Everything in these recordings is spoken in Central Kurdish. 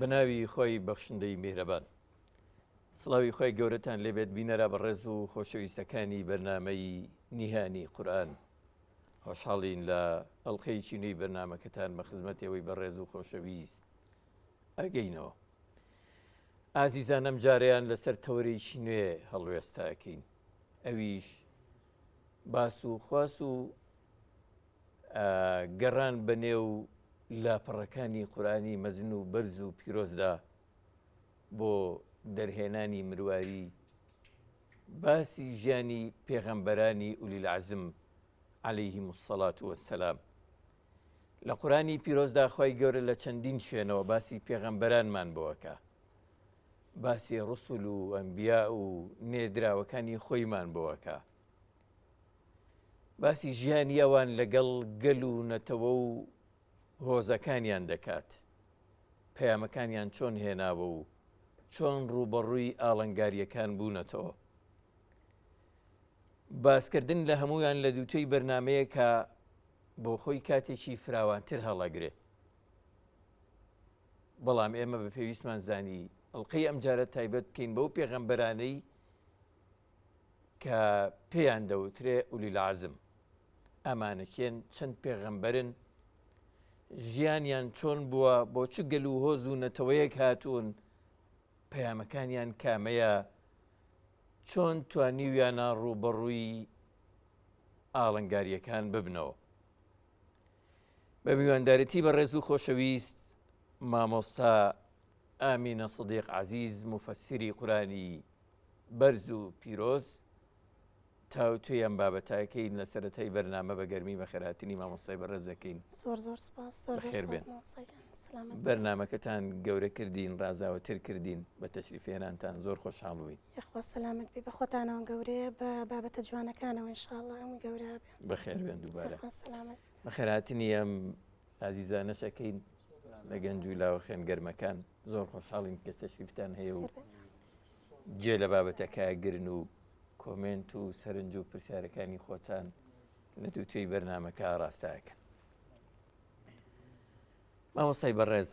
بناوی خۆی بەخشندەی میهرەبان سڵاوی خۆی گەورەتان لێبێت بینەرە بە ڕێز و خۆشەویستەکانی بەرنامەی نیهانی قورئان خۆشحاڵین لە ئەڵقەی چینەی بەرنامەکەتان بە خزمەتەوەی بە ڕێز و خۆشەویست ئەگەینەوە. ئازیزان ئەم جارەیان لەسەر تەورەیەکی نوێ هەڵوێستاکەین، ئەویش باس و خواس و گەڕان بەنێو لاپەڕەکانی قورئانی مەزن و بەرز و پیرۆزدا بۆ دەرهێنانی مرواری باسی ژیانی پێغەمبەرانی ئولی العەزم عەلەیهیم السەڵات وەسسەلام. لە قورئانی پیرۆزدا خۆی گەورە لە چەندین شوێنەوە باسی پێغەمبەرانمان بۆەکە، باسی ڕوسول و ئەنبیا و نێدراوەکانی خۆیمان بۆەکە، باسی ژیانی ئەوان لەگەڵ گەل و نەتەوە و هۆزەکانیان دەکات، پەیامەکانیان چۆن هێناوە و چۆن ڕوبەڕووی ئاڵنگاریەکان بوونەتەوە. باسکردن لە هەمویان لە دووتەی بەرنمەیە کە بۆ خۆی کاتێکی فراوانتر هەڵەگرێ، بەڵام ئێمە بە پێویستمان زانی ئەڵقەی ئەم جارە تایبەت بکەین بەو پێغەمبەرانەی کە پێیان دەوترێ ئولی العەزم. ئەمانەکێن چەند پێغەمبەرن، ژیانیان چۆن بووە، بۆ چ گەل و هۆز و نەتەوەیەک هاتوون، پەیامەکانیان کامەیە، چۆن توانیویانە ڕوبەڕووی ئاڵنگاریەکان ببنەوە. بە میواندارەتی بە ڕێز و خۆشەویست مامۆستا ئامینە سدیق عەزیز مفەسیری قورئانی بەرز و پیرۆز تاوتوی ئەم بابەتەکەین لە سەرەتای بەرنامە بە گەرمی بە خێرهاتنی مامۆستای بەڕێز دەکەین. زۆر سپاس. بەخێر بێن. بەرنامەکەتان گەورە کردین، ڕازاوەتر کردین، بە تەشریفێنانتان زۆر خۆشحاڵ بووین. یخوا سەلامت بێ، بە خۆتانەوە گەورەیە، بە بابەتە جوانەکانەوە ئینشاءڵڵا ئەم گەورە بێ. بەخێر بێن دووبارە. سەلامت بە خێرهاتنی ئەم ئازیزانەشەکەین لە گەنج و لاوە خوێنگەرمەکان زۆر خۆشحاڵین کە تەشریفتان هەیە و جێ لە بابەتەکە گرن و کۆمنت و سەرنج و پرسیارەکانی خۆتان لە دووتەی بەرنامەکە ڕاستاکەن. مامۆستای بەڕێز،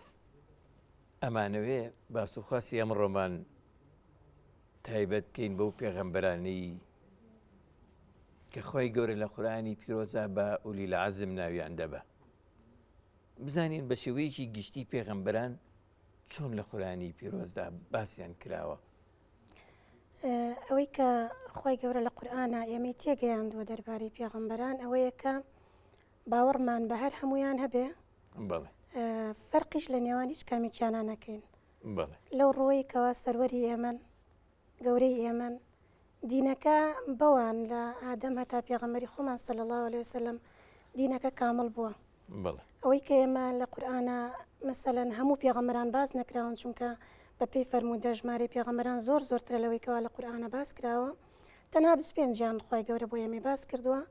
ئەمانەوێ باسوخواسی ئەم ڕۆمان تایبەت بکەین بەو پێغەمبەرانەی کە خۆی گەورە لە قورئانی پیرۆزە بە ئولی العەزم ناویان دەبە، بزانین بە شێوەیەکی گشتی پێغەمبەران چۆن لە قورئانی پیرۆزدا باسییان کراوە. ئەوەی کە خۆی گەورە لە قورئانە ئێمەی تێگەیاندووە دەربارەی پێغەمبەران ئەوەیە کە باوەڕمان بە هەر هەمویان هەبێ، بەڵێ فەرقیش لە نێوان هیچ کامێکیانە نەکەین. بەڵێ لەو ڕۆی کەوا سەروەری ئێمەن، گەورەی ئێمەن، دینەکە بەوان لە ئادەم هەتا پێغەمبەری خۆمان صلی الله علیه وسلم دینەکە کامل بووە. بەڵێ ئەوەی کە ئێمە لە قورئانە مەسەلەن هەموو پێغەمبەران باز نەکراون، چونکە بە پێی فەرموودە ژمارەی پێغەمبەران زۆرترە لەوەی کەوا لە قورئانە باس کراوە، تەنها 25 خۆی گەورە بۆ ئێمە باس کردووە،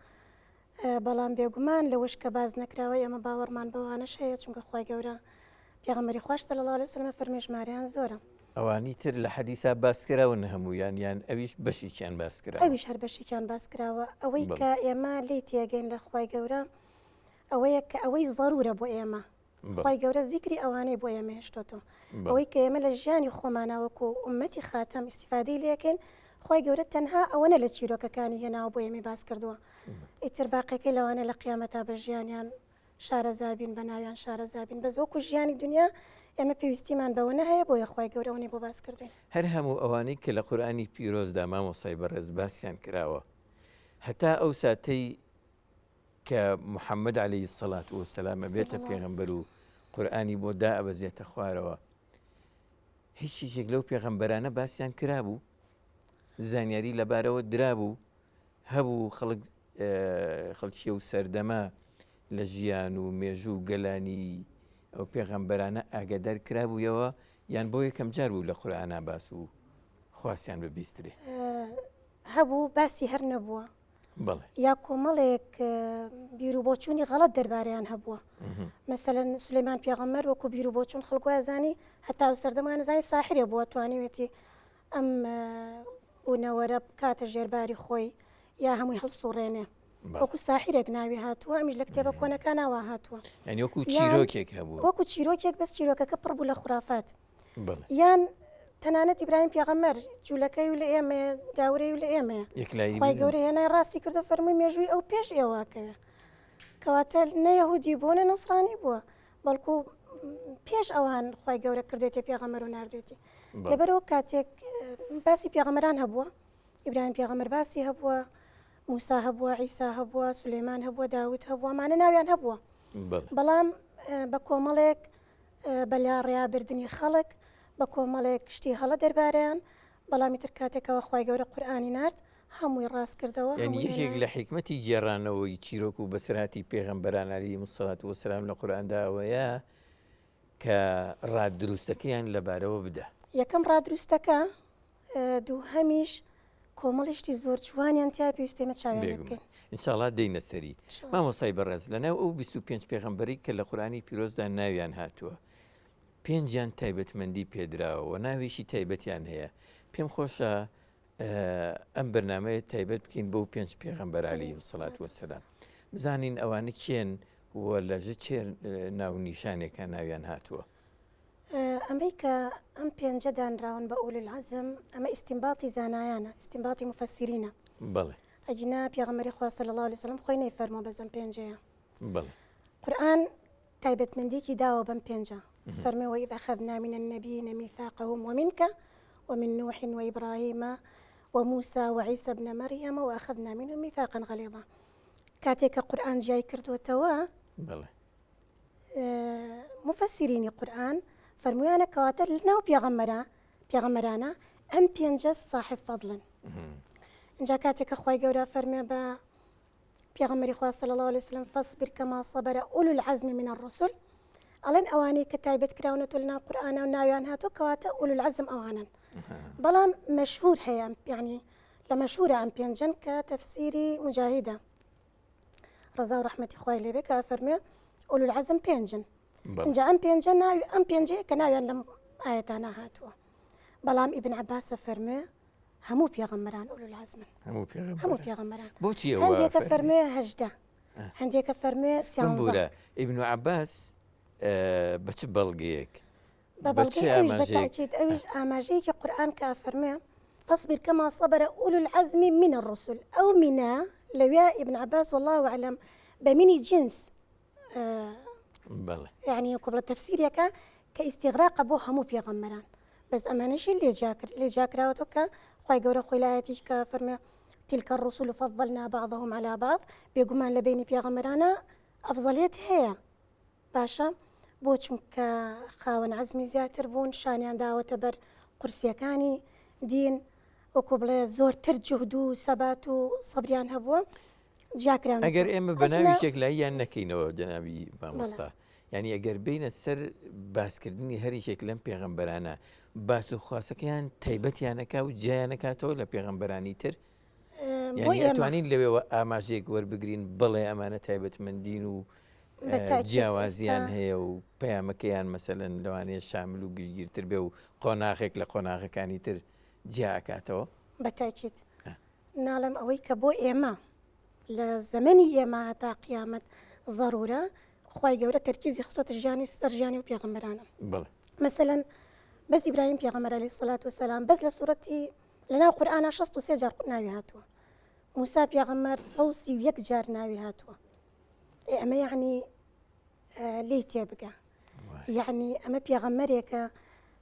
بەڵام بێگومان لەوەش کە باز نەکراوە ئێمە باوەڕمان بەوانەش هەیە، چونکە خۆی گەورە پێغەمبەری خوش صلی الله علیه وسلم فەرمی ژمارەیان زۆرە. ئەوانی تر لە حەدیثا باسکراون هەمویان، یان ئەویش بەشێکیان باسکراوە؟ ئەویش هەر بەشێکیان باسکراوە. ئەوەی کە ئێمە لێی تێگەین لە خۆی گەورە ئەوەیە کە ئەوەی ضرورە بۆ ئێمە، خۆی گەورە زیکری ئەوانەی بۆ ئێمە هێشتۆتەوە، ئەوەی کە ئێمە لە ژیانی خۆمانەوەکو ئومەتی خاتەم ئیسیفادەی لێکەین، خۆی گەورە تەنها ئەوەنە لە چیرۆکەکانی هێناوە بۆ ئێمە باس کردووە، ئیتر باقیەکەی لەوانە لە قیامەتا بە ژیانیان شارەزابین، بە ناویان شارەزابین، بەس وەکو ژیانی دنیا ئێمە پێویستیمان بەوەنە هەیە بۆیە خۆی گەورە ئەوەی بۆ باس کردین. هەر هەموو ئەوانەی کە لە قورئانی پیرۆزدا مامۆستای بەڕێز باسییان کراوە، هەتا ئەو ساتەی کە محەممەد عەلەیهی السەڵات وەسسەلام بێتە پێغەمبەر و قورئانی بۆ دائەبەزێتە خوارەوە، هیچێک لەو پێغەمبەرانە باسییان کرابوو، زانیاری لەبارەوە درابوو، هەبوو خەڵکیە و سەردەما لە ژیان و مێژوو و گەلانی ئەو پێغەمبەرانە ئاگادار کرابوویەوە، یان بۆ یەکەم جار بوو لە قورئانە باس و خواسیان ببیسترێ؟ هەبوو، باسی هەر نەبووە. بەڵێ یا کۆمەڵێک بیرروبۆچوونی غەڵەت دەربارەیان هەبووە. مەسەلەن سولەیمان پێغەمبەر وەکو بیرروبۆچوون خەڵک زانی، هەتا سەردەمان زانی ساحرێ بووە، توانیوێتی ئەم بوونەوەرە کاتە ژێرباری خۆی یا هەمووی هەڵسوڕێنێ. وەکو ساحیرێک ناوی هاتووە ئەمیش لە کتێبە کۆنەکانەوە هاتووە ینی وەکو چیرۆکێک هەبوو وەکو چیرۆکێک بەس چیرۆکەکە پڕ بوو لە خوافات بەڵێ یان تەنانەت ئیبراهیم پێغەمبەر جوولەکەی و لە ئێمە گاورەی و لە ئێمەیە یەکلایی خی گەورە هێنای ڕاستی کردو فەرمووی مێژووی ئەو پێش ئێواکەوێ کەواتە نەیەهودی بووە نە نەسرانی بووە بەڵکو پێش ئەوان خی گەورە کردێتی پێغەمبەر و ناردێتی لەبەرەوە کاتێک باسی پێغەمبەران هەبووە ئیبراهیم پێغەمبەر باسی هەبووە موسا هەبووە عیسا هەبووە سولەیمان هەبووە داوود هەبووە مانە ناویان هەبووە بەڵام بە کۆمەڵێک بەلا ڕێابردننی خەڵک بە کۆمەڵێک شتی هەڵە دەربارەیان بەڵامی تر کاتێکەوە خی گەورە قورئانی نرد هەمووی ڕاست کردەوە ینی یەکێک لە حکمەتی جێڕانەوەی چیرۆک و بەسراتی پێغەمبەران عەلەیهیمو السەڵات وەسەلام لە قورئاندا ئەوەیە کە ڕاددروستەکەیان لەبارەوە بدە یەکەم ڕاددروستەکە دووهەمیش کۆمەڵیشتی زۆر جوانیان تیا پێویستێمە چاویان بکەین ئینشاءڵڵا دێینە سەری مامۆستای بەڕێز لەناو ئەو 25 پێغەمبەری کە لە قورئانی پیرۆزدا ناویان هاتووە پێنجیان تایبەتمەندی پێدراوە ناوێکی تایبەتیان هەیە پێم خۆشە ئەم بەرنامەیە تایبەت بکەین بەو 5 پێغەمبەر عەلەیهیمو السەڵات وەسەلام بزانین ئەوانە کێن و لەژە چێ ناو نیشانێکە ناویان هاتووە ئەمەی کە ئەم پێنجە دانراون بە ئوول العەزم ئەمە ئیستینباطی زانایانە ئیستینباطی مفەسیرینە بەڵێ ئەجنا پێغەمبەری خوا صلی الله علیه وسلم خۆی نەیفەرمووە بەزەم پێنجەیە بەڵێ قورئان تایبەتمەندیەکی داوە بەم پێنجە فەرمێ وإذ أخذنا من النبيين ميثاقهم ومنك ومن نوح وإبراهيم وموسى وعيسى ابن مريم وأخذنا منهم ميثاقا غليظا كاتيك قرآن جاي كردوتوا بەڵێ مفسريني قرآن فرمويانا كواتر لناو بيغمرانا أم بينجز صاحب فضلا جا كاتيك أخوي قورا فرمي با بيغمري خواه صلى الله عليه وسلم فاصبر كما صبر أولو العزم من الرسل ألين أواني كتايبت كراونة لنا قرآن وناويان هاتو كواتا أولو العزم أوانا بلام مشهور هي يعني لمشهورة عن بينجن كتفسيري مجاهدة رضا ورحمة إخوائي اللي بك فرمي أولو العزم بينجن إنجا أم بينجن ناوي أم بينجي كناويان لم آياتانا هاتوا بلام ابن عباس فرمي همو بيغمران أولو العزم همو بيغمران بوشي هنديك فرمي هجدة هنديك فرمي سيانزا ابن عباس بچ بەڵگەیەک بەڵگەی ئەویش بەتاکید ئەویش ئاماژەیەکی قورئان کە فەرمێ فاصبر كما صبر أولو العزم من الرسل أو منا لويا ابن عباس والله أعلم بمني جنس يعني قبل التفسير كاستغراق أبوها مو بيغمران بس أما شيء اللي جاكر راوتوكا خوي قورا خوي لايتيش كفرمي تلك الرسل فضلنا بعضهم على بعض بيقومان لبيني بيغمرانا أفضلية هي باشا بۆ چونکە خاوەن عەزمی زیاتر بوون شانیان داوەتە بەر قورسیەکانی دین وەکو بڵێ زۆرتر جوهد و سەبات و سەبریان هەبووە جیاکران ئەگەر ئێمە بە ناوی شێکلاییان نەکەینەوە جەنابی مامۆستا یعنی ئەگەر بینە سەر باسکردنی هەریشێک لەم پێغەمبەرانە باس و خواسەکەیان تایبەتیانەکە و جیانەکاتەوە لە پێغەمبەرانی تر یعنی ئەتوانین لەوێەوە ئاماژێک وەربگرین بڵێ ئەمانە تایبەتمەندین و جیاوازیان هەیە و پەیامەکەیان مەسەلەن لەوانەیە شامل و گشتگیرتر بێ و قۆناغێک لە قۆناغەکانی تر جیاکاتەوە بەتاکید ناڵم ئەوەی کە بۆ ئێمە لە زەمەنی ئێمە تا قیامەت ضرورە خی گەورە تەرکیزی خستۆتە ژیانی سەرژیانی و پێغەمبەرانە مەسەلەن بەس ئیبراهیم پێغەمبەر عەلەیهی السەڵات وەسەلام بەس لە سوورەتی لەناو قورئانە 63 جار ناوی هاتووە موسا پێغەمبەر 131 جار ناوی هاتووە ئەمە یعنی لی تێبگە یعنی ئەمە پێغەمبەرێکە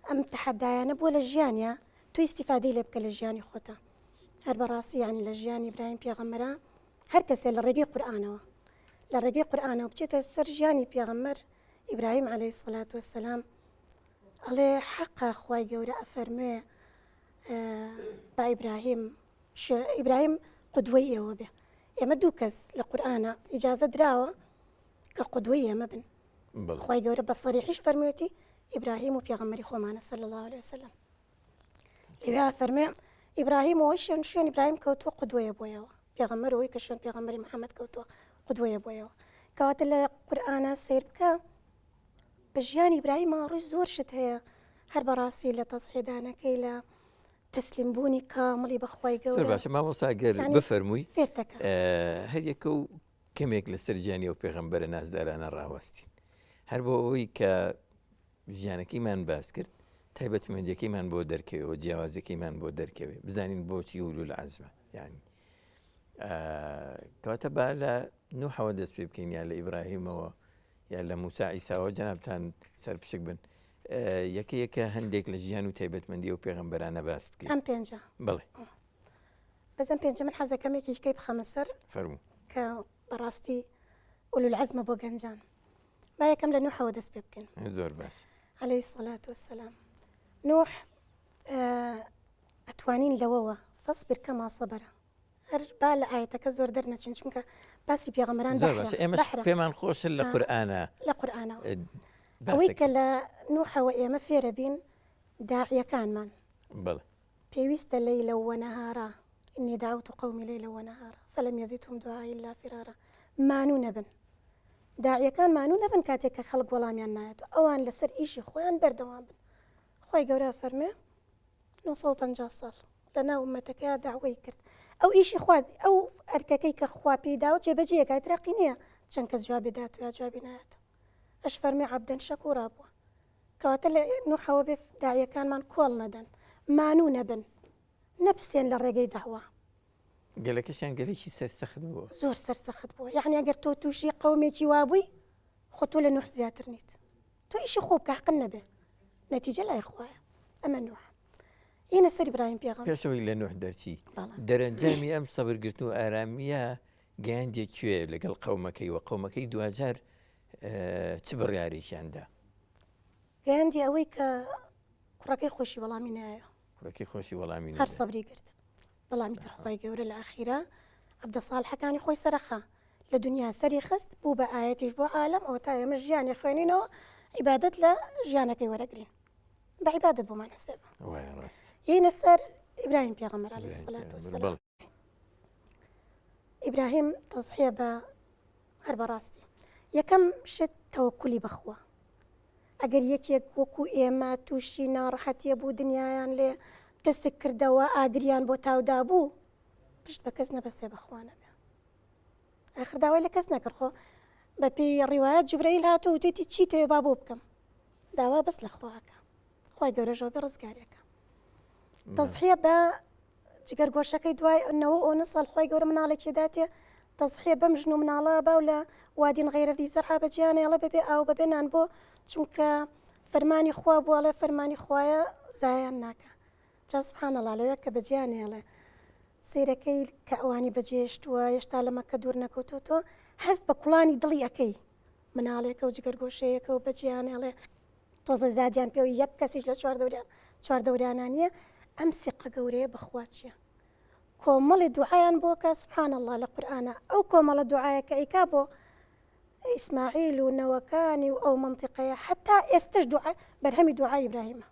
ئەم تەحەدایانە بۆ لە ژیانە تو ئیستیفادەی لێ بکە لە ژیانی خۆتە هەر بەڕاستی یعنی لە ژیانی ئیبراهیم پێغەمبەرە هەر کەسێ لە ڕێگەی قورئانەوە لە ڕێگەی قورئانەوە بچێتە سەر ژیانی پێغەمبەر ئیبراهیم عەلەیهی السەڵات وەسەلام ئەڵێ حەقا خوای گەورە ئەفەرمێ با ئیبراهیم قودوەی ئێوە بێ ئێمە دوو کەس لە قورئانە ئیجازە دراوە کە قودوەی ئێمە بن خوای گەورە بە سەریحیش فەرموویەتی ئیبراهیم و پێغەمبەری خۆمانە صلی الله علیه وسلم لێوێ فەرمێ ئیبراهیم ئەوەی شوێن ئیبراهیم کەوتووە قودوەیە بۆیەوە پێغەمبەر ئەوەی کە شوێن پێغەمبەری محەممەد کەوتووە قودوەیە بۆیەوە کەواتە لە قورئانە سیر بکە بە ژیانی ئیبراهیم ڕووی زۆر شت هەیە هەر بەڕاستی لە تەسحیدانەکەی لە تسلیم بوونی کامڵی بەخوای زۆر گەورە باشە مامۆساگەر یعنی بفەرمووی فێرتەکە هەریەکە و کەمێک لەسەر ژیانی و پێغەمبەرە نازدارانە ڕاوەستین هەر بۆ ئەوەی کە ژیانەکەیمان باس کرد تایبەتمەندیەکەیمان بۆ دەرکەوێەوە جیاوازەکەیمان بۆ دەرکەوێت بزانین بۆچی ئولول العەزمە یعنی کەواتە با لە نوحەوە دەست پێ بکەین یا لە ئیبراهیمەوە یا لە موسا عیساوە جەنابتان سەرپشک بن یەکە هەندێک لە ژیان و تایبەتمەندی و پێغەمبەرانە باس بکەین ئەم پێنجە بڵێ بەزەم پێنجە من حەزەکەمێکی شکەی بخەمە سەر فەرموو کە بەڕاستی ئولول العەزمە بۆ گەنجان با یەکەم لە نوحەوە دەست پێ بکەین زۆر باش عليه الصلاة والسلام نوح ئەتوانین لەوەوە فەصبر کەما سەبەرە هەر با لە ئاەتەکە زۆر دەرنەچین چونکە باسی پێغەمبەران زۆر باش ئێمەش پێمان خۆشە لە قورئانە لە قورئانەوە ئەوەی کە لە نوحەوە ئێمە فێرە بین داعیەکانمان بڵێ پێویستە لەیلە وەنەهارا إني دعوت قومي ليلا ونهارا فلم يزدهم دعائي إلا فرارا مانو نبن داعیە کان مانو نەبن کاتێک کە خەڵک وەڵامیان نایەت ئەوان لەسەر ئیشی خۆیان بەردەوام بن خۆی گەورە فەرمێ 950 ساڵ لە ناو ئومەتەکەیان داوای کرد ئەو ئیشی خوارد ئەو ئەرکەکەی کە خوا پێی داوە جێبەجێیەکای تراقی نییە چەند کەس جوابی دات و یا جوابی نایەت ئەش فەرمێ عەبدەن شەکوورا بووە کەواتە لە نوحەوە بێ داعیەکانمان کۆڵ نەدەن مانوو نەبن نەپسێن لە ڕێگەی داوا گەلەکەشیان گەلێکی سەرسەخت بووە زۆر سەرسەخت بووە یعنی ئەگەر تۆ تووشی قەومێکی وابووی خۆ تۆ لە نوح زیاتر نیت تۆ ئیشی خۆ بکە حەقن نەبێ نەتیجە لای خوایە ئەمە نوح هینە سەر ئیبراهیم پێغەمبەر پێشەوەی لە نوح دەرچی دەرەنجامی ئەم سەبرگرتن و ئارامیە گەیاندێک کوێ لەگەڵ قەومەکەی و قەومەکەی دوجار چ بڕیارێکیاندا گەیاندی ئەوەی کە کوڕەکەی خۆشی وەڵامی نایە کوڕەکەی خۆشی وەڵامی هەر سەبری کرد بەڵامی ترخوای گەورە لە ئاخیرە عەبدە ساڵحەکانی خۆی سەرەخا لە دنیا سەری خست بوو بە ئاەتیش بۆ عالەم ئەوە تا ئێمە ژیانی خوێنینەوە عیبادەت لە ژیانەکەی وەرەگرین بە عیبادەت بۆمان حسێبە یینە سەر ئیبراهیم پێغەمبەر عەلەیهی السەلاة وەسسەلام ئیبراهیم تەضحیە بە هەر بەڕاستی یەکەم شت تەوەکولی بەخوا ئەگەر یەکێک وەکو ئێمە تووشی ناڕەحەتیە بوو دنیایان لێ دەسک کردەوە ئاگریان بۆ تاودا بوو پشت بە کەس نەبەسێ بەخوا نەبێ ئاخر داوای لە کەس نەکرد خۆ بە پێی ڕیوایەت جوبرەیل هاتووە وتێتی چی تەوێ با بۆ بکەم داوا بەس لە خواکە خی گەورەژەوە بێ ڕزگارێکە تەضحیە بە جگەرگۆشەکەی دوای ئەوە ئۆنە ساڵ خی گەورە مناڵێکی داتێ تەضحیە بەم ژن و مناڵە باو لە وادین غەیرەتی زەرعا بەجیانێڵە بەبێ ئاو بەبێ نان بۆ چونکە فەرمانی خوا بووەڵێ فەرمانی خوایە زایان ناکە جا سبحان الله لەوێ کە بەجیانێڵێ سیرەکەی کە ئەوانی بەجێشتووە هێشتا لە مەکە دوور نەکەوتۆ تۆ هەست بە کوڵانی دڵی ئەەکەی مناڵێکە و جگەرگۆشەیەکە و بەجیانێڵێ تۆزە زادیان پێ و یەک کەسیش لە چواردەورانانیە ئەم سیقە گەورەیە بەخوا چییە کۆمەڵی دوعایان بۆ کە سبحان الله لە قورئانە ئەو کۆمەڵە دوعایەکە ئەیکا بۆ ئیسماعیل و نەوەکانی و ئەو منتیقەیە حتا ئێستش دوعای بەرهەمی دوعای ئیبراهیمە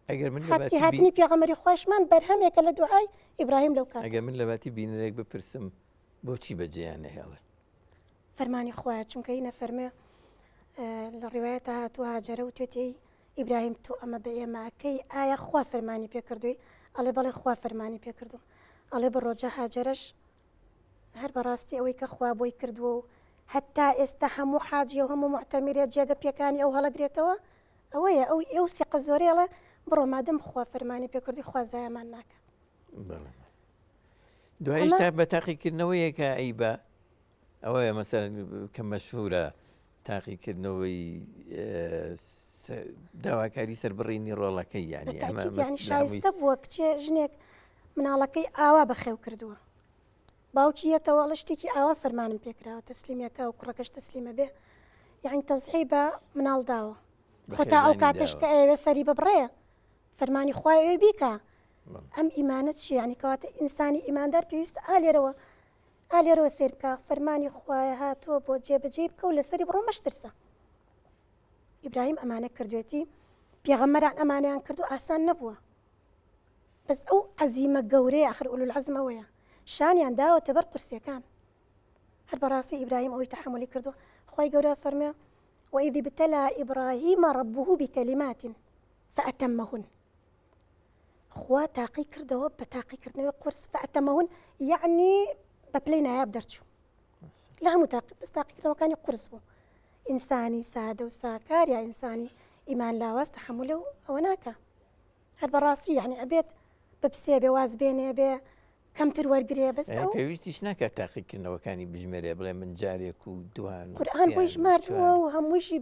هاتی هاتنی پێغەمبەری خۆشمان بەرهەمێکە لە دوعای ئیبراهیم لەو کات ئەگەر من لە باتی بینەرێک بپرسم بۆچی بەجێیان نەهێڵێ فەرمانی خوایە چونکە هینە فەرمێ لە ڕیوایەتە هاتووە هاجەرە و توێتی ئیبراهیم تو ئەمە بە ئێمەکەی ئایا خوا فەرمانی پێکردووی ئەڵێ بەڵێ خوا فەرمانی پێکردو ئەڵێ بە ڕۆژە هاجەرەش هەر بەڕاستی ئەوەی کە خوا بۆی کردووە و هەتا ئێستا هەموو حاجی و هەموو معتەمیرێت جێگە پێکانی ئەو هەڵەگرێتەوە ئەوەیە ئەو سیقە زۆرێڵە بڕۆ مادەم خوا فەرمانی پێکردی خوا زایەمان ناکە دوایش تا بە تاقیکردنەوەیەکە ئەی بە ئەوەیە مەسەرەن کە مەشهورە تاقیکردنەوەی داواکاری سەربڕینی ڕۆڵەکەی یعنی شایستە بووە کچێ ژنێک مناڵەکەی ئاوا بەخێو کردووە باوکیەتەوە لە شتێکی ئاوا فەرمانم پێکراوە تەسلیمەکە و کوڕەکەش تەسلیمە بێ یعنی تەزحی بە مناڵ داوە خۆتا ئەو کاتش کە ئەوێ سەری ببڕێ فەرمانی خوای ئەوێ بیکە ئەم ئیمانەت چی یعنی کەواتە ئینسانی ئیماندار پێویستە ئالێرەوە سیر بکە فەرمانی خوایە هاتووە بۆ جێبەجێ بکە و لەسەری بڕۆ مەشترسە ئیبراهیم ئەمانە کردوێتی پێغەمبەران ئەمانیان کردو ئاسان نەبووە بەس ئەو عەزیمە گەورەیە ئاخر ئولول العەزمەوەیە شانیان داوەتە بەر قورسیەکان هەر بەڕاستی ئیبراهیم ئەوەی تەحملی کردو خی گەورە فەرمێ وإذ ابتلى إبراهيم ربه بكلمات فأتمهن خوا تاقی کردەوە بە تاقیکردنەوەی قورس فەئەتەمەون یعنی بە پلەی نایاب دەرچوو لە هەموو بەس تاقیکردنەوەکانی قورس بوو ئینسانی سادە و ساکار یا ئینسانی ئیمان لاواز تەحمل و ئەوە ناکە هەر بەڕاستی یعنی ئەبێت بپسێ بێ واز بێنێ بێ کەمتر وەرگێ بەس ئەو پێویستیش ناکات تاقیکردنەوەکانی بژمێرێ بڵێ من جارێک و دوان قورئان بۆی ژماردووە و هەمووشی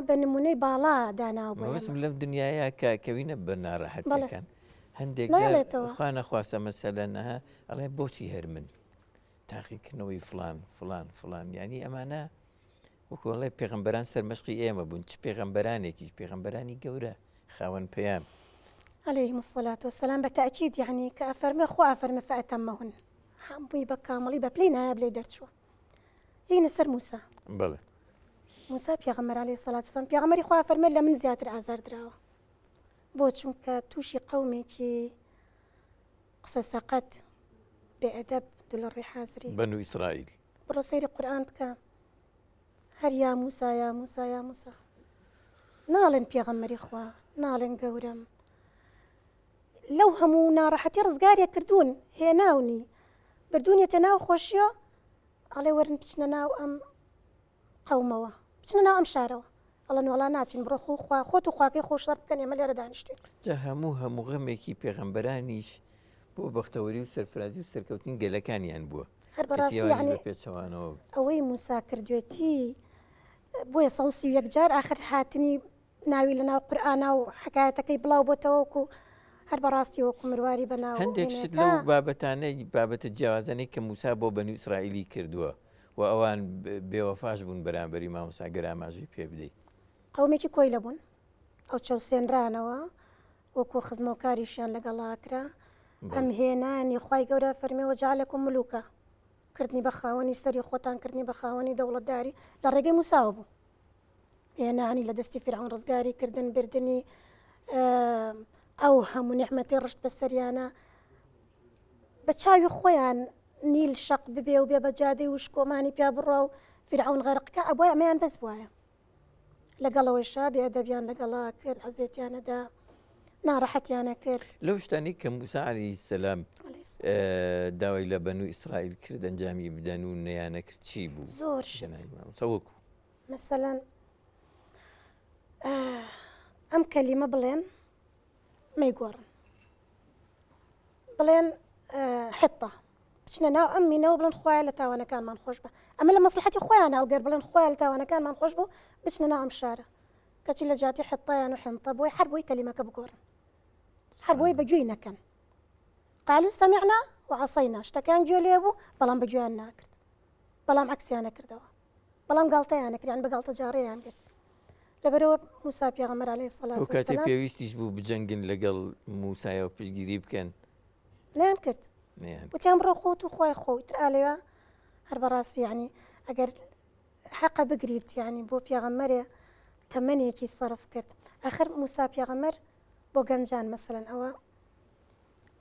بە نمونەی باڵا داناو بوو وەسم لەم دنیاە کەوینە بە ناڕەحەتەکان هەندێک خوا نەخواستە مەسەلەنەها ئەڵێ بۆچی هەر من تاقیکردنەوەی فلان ینی ئەمانە وەکۆڵێ پێغەمبەران سەرمەشقی ئێمە بوون چ پێغەمبەرانێکیش پێغەمبەرانی گەورە خاوەن پەیام عليهم الصلاة والسلام بالتأكيد يعني كأفرمي خو أفرمي فأتمهن حموي بكاملي ببلينا بلي درتشو هي نسر موسى بلى موسى بيغمر عليه الصلاة والسلام بيغمر خو أفرمي لمن زيادة الأزار دراوة بوتشون كتوشي قومي كي قصصقت بأدب دول الرحازري بنو إسرائيل برسيري قرآن بك هل يا موسى يا موسى يا موسى نالن بيغمر خوا نالن قورم لو همونا راحتي رزقاريا كردون هي ناوني بردون يتناو خوشيو علي ورن بچنا ناو ام قوموا بچنا ناو ام شاروا الله نو الله ناچن بروخو خوا خوتو خواكي خوش صار كان يعمل ردانشتي جا همو غميكي پیغمبرانيش بو بختوري و سرفرازي و سركوتين گلكانيان بو هر براسي يعني اوي موسى كردويتي بو صوصي يكجار اخر حاتني ناوي لنا قرآن او حكايتك بلاو بوتوكو هەر بەڕاستی وەکو مرواری بەناو هەندێک شت لەو بابەتانەی بابەتە جیاوازانەی کە موسا بۆ بەنو ئیسرائیلی کردووە و ئەوان بێوەفاش بوون بەرامبەری مامۆستا گەراماژەی پێ بدەیت قەومێکی کۆی لەبوون ئەو چەوسێنرانەوە وەکو خزمەوکاریشیان لەگەڵا کرا ئەم هێنانی خوای گەورە فەرمێوە جعلەکم ملوکە کردنی بە خاوەنی سەری خۆتان کردنی بە خاوەنی دەوڵەتداری لە ڕێگەی موساوە بوو هێنانی لە دەستی فیرعون ڕزگاری کردن بردنی ئەو هەموو نعمەتی ڕشت بەسەریانە بە چاوی خۆیان نیل شەق ببێ و بێ بە جادەی وش کۆمانی پیا بڕوا و فیرعون غەرقکە ئەبووە ئەمەیان بەس بووایە لەگەڵەوەیشا بێئەدەبیان لەگەڵا کرد عەزیەتیانەدا ناڕەحەتیانە کرد لەو شتانی کە موسا عەلەیهی سەلام داوای لە بەنو ئیسرائیل کرد ئەنجامی بدەن و نەیانە کرد چی بوو زۆر شت وەکو مەسەلەن ئەم کەلیمە بڵێن مەیگۆڕن بڵێن حتە بچنە ناو ئەم مینەوە بڵێن خوایە لە تاوانەکانمان خۆش بە ئەمە لە مەسلحەتی خۆیان هەڵگەر بڵێن خوایە لە تاوانەکانمان خۆش بوو بچنە ناو ئەم شارە کەچی لە جاتی حتەیان و حنتە بۆی هەر بۆی کەلیمەکە بگۆڕن هەر بۆی بەگوێی نەکەن قالوا سەمیعنا وعەسەینا شتەکان گوێ لێ بوو بەڵام بەگوێیان ناکرد بەڵام عەکسیان نەکردەوە بەڵام گاڵتەیان نەکرد یان بە گاڵتە جاڕەیان کرد لەبەرەوە موسا پێغەمبەر عەلەیهی سەڵات وەسەلام پێویستیش بوو بجەنگن لەگەڵ موسایە و پشتگیری بکەن نەیان کرد وتیان بڕۆ خۆت و خۆی خۆی تر ئالەوە هەر بەڕاستی یعنی ئەگەر حەقە بگریت یعنی بۆ پێغەمبەرێ تەمەنێکی سەرف کرد ئاخر موسا پێغەمبەر بۆ گەنجان مەسەلەن ئەوە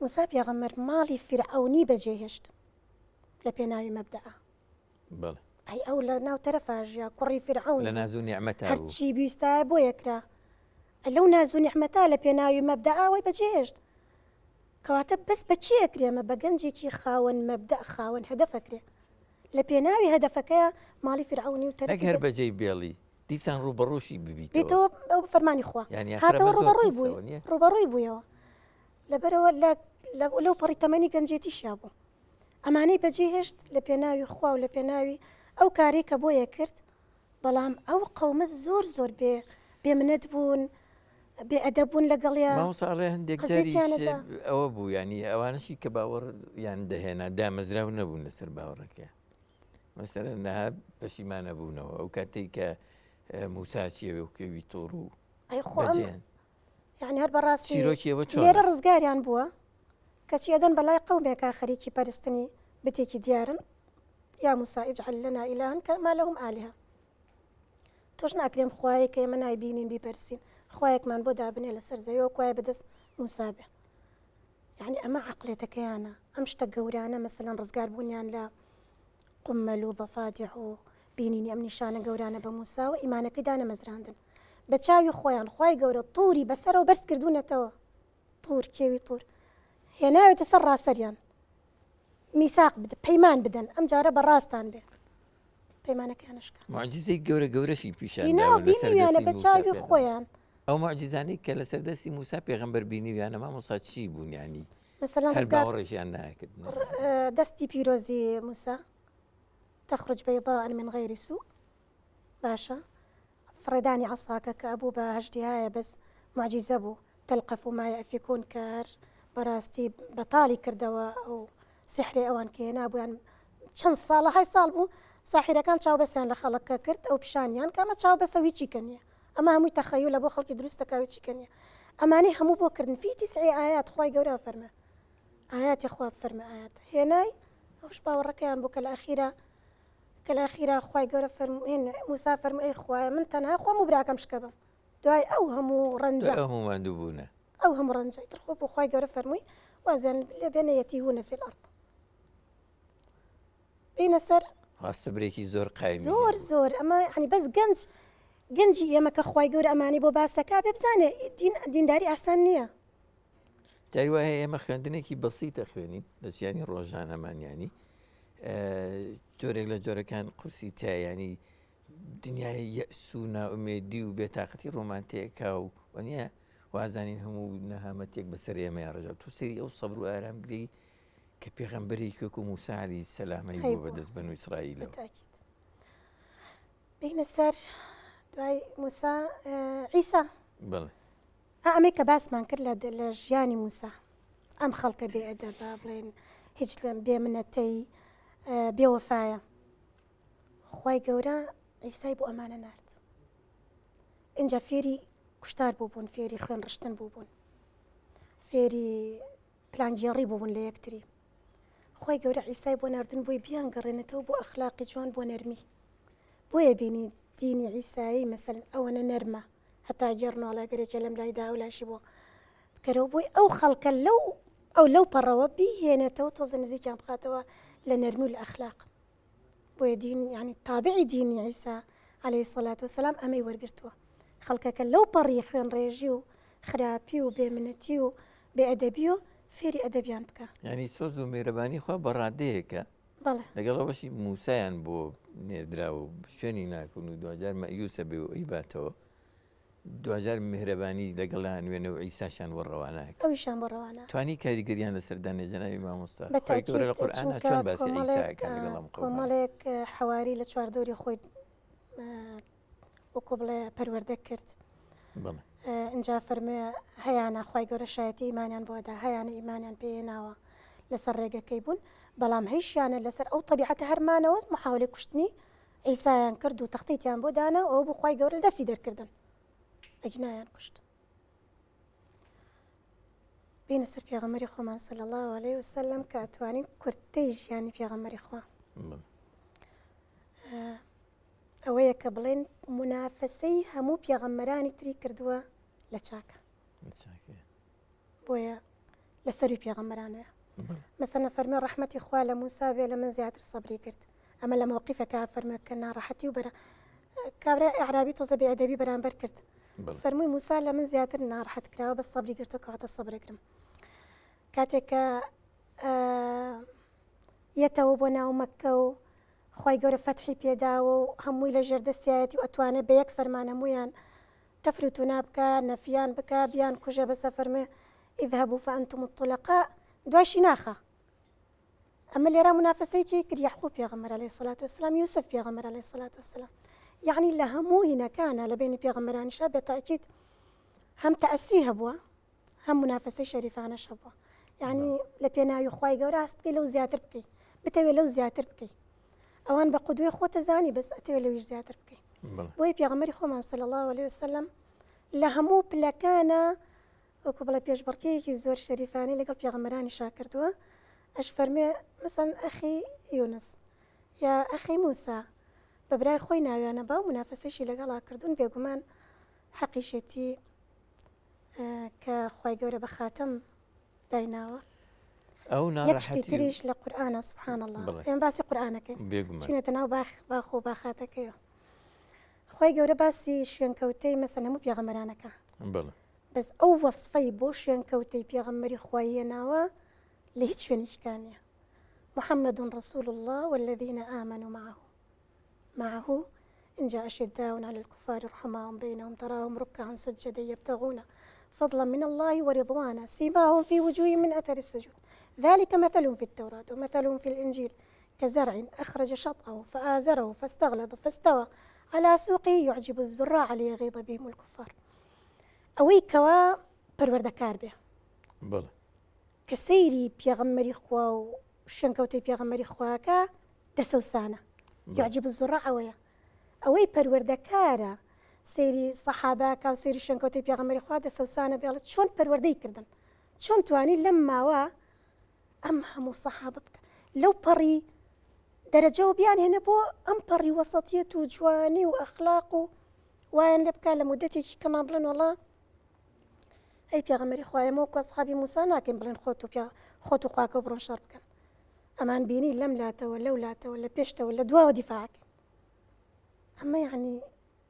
موسا پێغەمبەر ماڵی فیرعەونی بەجێهێشت لە پێناوی مەبدەئە بەڵێ ئەی ئەو لە ناو تەرەفاژیا کوڕی فیرعەون لە ناز و نیعمەتا بوو هەرچی بیستایە بۆ یەکرا لەو ناز و نیعمەتا لە پێناوی مەبدەئە وەی بەجێهێشت کەواتە بەس بە چی ئەکرێمە بە گەنجێکی خاوەن مەبدەء خاوەن هەدەفەکرێ لە پێناوی هەدەفەکەیە ماڵی فیرعەونی و تەرەفی ئەگەر بەجێی بێڵی دیسان ڕوبەڕۆشی ببیتەوە بیتەوە ئەو فەرمانی خوا هاتەوە ڕوبەڕووی بوویەوە لەبەرەوە لەو پەڕی تەمەنی گەنجێتیشیا بوو ئەمانەی بەجێهێشت لە پێناوی خوا و لە پێناوی ئەو کاری کە بۆیە کرد بەڵام ئەو قەومە زۆر زۆر بێمنەت بوون بێئەدەب بوون لەگەڵیان مامۆستا هەندێک جاریش ئەوە بوو ینی ئەوانشی کە باوەڕ یان دەهێنا دامەزراو نەبوون لەسەر باوەڕەکە مەسەلەن نەها پەشیمانە بوونەوە ئەو کاتێک کە موسا چیەوێ و کێوی تۆڕ و بەجێیان یعنی هەر بەڕاستی چیرۆکیەوە چۆن لێرە ڕزگاریان بووە کەچی ئەدەن بەلای قەومێکە خەریکی پەرستنی بتێکی دیارن یا موسا اجعل لنا إلها كما لهم آلهة تۆش ناکرێم خوایە کە ئێمە نایبینین بیپەرسین خوایەکمان بۆ دابنێ لەسەر زەویەوە کوایە بەدەست موسا بێ یعنی ئەمە عەقڵێتەکەیانە ئەم شتە گەورانە مەسەلەن ڕزگار بوونیان لە قمەل و ضەفادع و بینینی ئەم نیشانە گەورانە بە موسا و ئیمانەکەی دانەمەزراندن بە چاوی خۆیان خوای گەورە تووری بەسەرەوە بەرز کردوونەتەوە طور كێوی طور هێناوێتە سەر ڕاستەریان میساق بدە پەیمان بدەن ئەم جارە بەڕاستان بێ پەیمانەکەیان شکا معجزەی گەورەشی پیشان بیناو بینیویانە بە چاوی خۆیان ئەو معجزانەی کە لەسەر دەستی موسا پێغەمبەر بینیویانە مامۆستا چی بوون ینی مثلا هەر باوەڕێژیان ناکرد دەستی پیرۆزی موسا تخرج بيضاء من غير سوء باشا فريداني عصاك كأبو بهجديها بس معجزة بو تلقف ما يأفكون كار براستي بطالي كردوا أو سحري أوان كينا أبو يعني شن صالة هاي صالبو ساحرة كان تشاو بس يعني لخلق كرت أو بشانيان كما تشاو بس ويتشي كنيا أما همو تخيل أبو خلق دروستك ويتشي كنيا أماني همو بوكرن في 9 آيات خواي قورا فرمه آيات يا خواب فرمه آيات هناي وش باوركيان بوك الأخيرة خواي قورا فرمين موسى فرم أي خواي من تنها خوا مبراكم شكبم دواي أوهم رنجة أوهم مندوبونه أوهم رنجة ترخوب خواي قورا فرمي وزن بين يتيهون في الأرض بين سر هاستبريكي زور قايمين زور أما يعني بس جنجي يما كخواي قورا أماني بو باسكا ببزانه دين داري أحسن نية جاي وهي ئێمە خوێندنێکی بەسیتە خوێنین لە ژیانی ڕۆژانەمان ینی جۆرێک لە جۆرەکان قورسی تایانی دنیای یەئس و ناومێدی و بێتاقەتی ڕۆمانتیەکە و وەنیە وازانین هەموو نەهامەتێک بەسەر ئێمە ڕژە تو سەری ئەو سەبر و ئارامگری کە پێغەمبەری کوێک و موسا عەلەیهی سەلامەی بوو بەدەست بەنو ئیسرائیلەوە بینە سەر دوای موسا عیسا بەڵێ ئەمەی کە باسمان کرد لە ژیانی موسا ئەم خەڵکە بێئەدەبە بڵێن هیچ بێمنەتەی بێوەفایە خوای گەورە عیسای بۆ ئەمانە نارد اینجا فێری کوشتار بووبوون فێری خوێن ڕشتن بووبوون فێری پلانگیێڕی بووبوون لە یەکتری خوای گەورە عیسای بۆ ناردن بۆی بیان گەڕێنێتەوە بۆ ئەخلاقی جوان بۆ نەرمی بۆیە بینی دینی عیسایی مەسەلەن ئەوەنە نەرمە هەتا گێڕناڵاگەرێکە لەم لایدا و لاشی بۆ بکەرەوە بۆی ئەو خەڵکە لەو پەڕەوە بیهێنێتەوە تۆزە نزیکیان بخاتەوە لە نەرمی و لە ئەخلاق بۆیە دین یعنی تابعی دینی عیسا عەلەیهی سەڵات وسەلام ئەمەی وەرگرتووە خەڵکەکە لەو پەڕی خوێن ڕێژی و خراپی و بێمنەتی و بێئەدەبی و فێری ئەدەبیان بکە ینی سۆز و میێرەبانی خوا بەڕادەیەکە بەڵێ لەگەڵەوەشی موسایان بۆ نێردرا و شوێنی ناکەون و دوجار مەیوسە بێ و ئیباتەوە دوجار میهرەبانی لەگەڵیان وێنە و عیساشان وەڕەواناکە ئەویشان بەڕەوانە توانی کاریگەریان لەسەردانێ جەنابی مامۆستا بەتاکید لە قورئانە چۆن باسی عیساکە لەگەڵ کۆمەڵێک حەواری لە چواردەوری خۆی وەکو بڵێ پەروەردە کرد اینجا فەرمێ هەیانە خوای گەورە شایەتی ئیمانیان بۆدا هەیانە ئیمانیان پێهێناوە لەسەر ڕێگەکەی بوون بەڵام هیچیانە لەسەر ئەو تەبیعەتە هەرمانەوە محاولەی کوشتنی عیسایان کرد و تەختەیتیان بۆ دانا ئەوە بوو خوای گەورە دەستی دەرکردن ئەگنایان کوشت بینە سەر پێغەمبەری خۆمان صلی الله علیه وسلم کە ئەتوانین کورتەی ژیانی پێغەمبەری خوا ئەوەیە کە بڵێن منافەسەی هەموو پێغەمبەرانی تری کردووە لە چاکە بۆیە لەسەروی پێغەمبەرانەیە مەسەلەن فەرمێ ڕەحمەتی خوا لە موسا بێ لە من زیاتر سەبری کرد ئەمە لە مەوقیفەکە فەرمێ کە ناڕەحەتی و بەرە کابرا ئەعرابی تۆزە بێئەدەبی بەرامبەر کرد فەرمووی موسا لە من زیاتر ناڕەحەت کراوە بە سەبری گرتەوە کەواتە سەبرەگرم کاتێک کە یەتەوە بۆ ناو مەککە و خوای گەورە فەتحی پێداوە و هەمووی لە ژێردەستایەتی و ئەتوانێت بە یەک فەرمان هەموویان تەفروت و نابکە نەفیان بکە بیان کوژە بەسە فەرمێ اذهبوا فأنتم الطلقاء دواشی ناخە ئەمە لێرە منافەسەیەکی کرد یعقوب پێغەمبەر عەلەیهی سەڵات وسەلام یوسف پێغەمبەر عەلەیهی سەڵات وسەلام یعنی لە هەموو هینەکانە لە بینی پێغەمبەرانیشە بێتاکید هەم تەئەسی هەبووە هەم منافەسەی شەریفانەش هەبووە یعنی لە پێناوی خوای گەورە هەست بکەی لەو زیاتر بکەی بتەوێت لەو زیاتر بکەی ئەوان بە قودوەی خۆتە زانی بەس ئەتەوێت لەویش زیاتر بکەی بۆی پێغەمبەری خۆمان صلی الله علیه وسلم لە هەموو پلەکانە وەکو بڵێ پێشبڕکێیەکی زۆر شەریفانەی لەگەڵ پێغەمبەرانیشا کردووە ئەش فەرمێ مەسەن ئەخی یونس یا ئەخی موسا بە برای خۆی ناویانە با و منافەسەیشی لەگەڵا کردوون بێگومان حەقیشەتی کە خوای گەورە بە خاتەم دایناوە یەک شتی تریش لە قورئانە سبحان الله ئێمە باسی قورئانەکەین چونێتە ناو باخ و باخاتەکەیەوە خوای گەورە باسی شوێنکەوتەی مەسەن هەموو پێغەمبەرانەکە بە بەس ئەو وەصفەی بۆ شوێن کەوتەی پێغەمبەری خوای هێناوە لە هیچ شوێنیشکانیە. محمد رسول الله والذين آمنوا معه إن جاء أشداء على الكفار رحماهم بينهم تراهم ركعا سجدا يبتغون فضلا من الله ورضوانا سيماهم في وجوههم من أثر السجود ذلك مثلهم في التوراة ومثلهم في الإنجيل كزرع أخرج شطأه فآزره فاستغلظ فاستوى على سوقه يعجب الزراع ليغيظ بهم الكفار. أوي كوا پروردگار به بله كسيري بيغمري خوا وشنكوتي بيغمري خواكا دسوسانة يعجب الزراع أوي پروردگارا سيري صحاباك أو سيري شنكوتي بيغمري خوا دسوسانة بيالت شون پروردي كردن شون تواني لما وا أم همو صحابك لو بري درجة بيان هنا بو أم بري وسطية وجواني وأخلاق وين لبكا لمدتي كما بلن والله أي بيغمري خوايا موكو أصحابي موسى لكن بلن خوتو خواكو برون شربكن أمان بيني لم لا تولى ولا تولى بيشتا ولا دوا ودفاعك أما يعني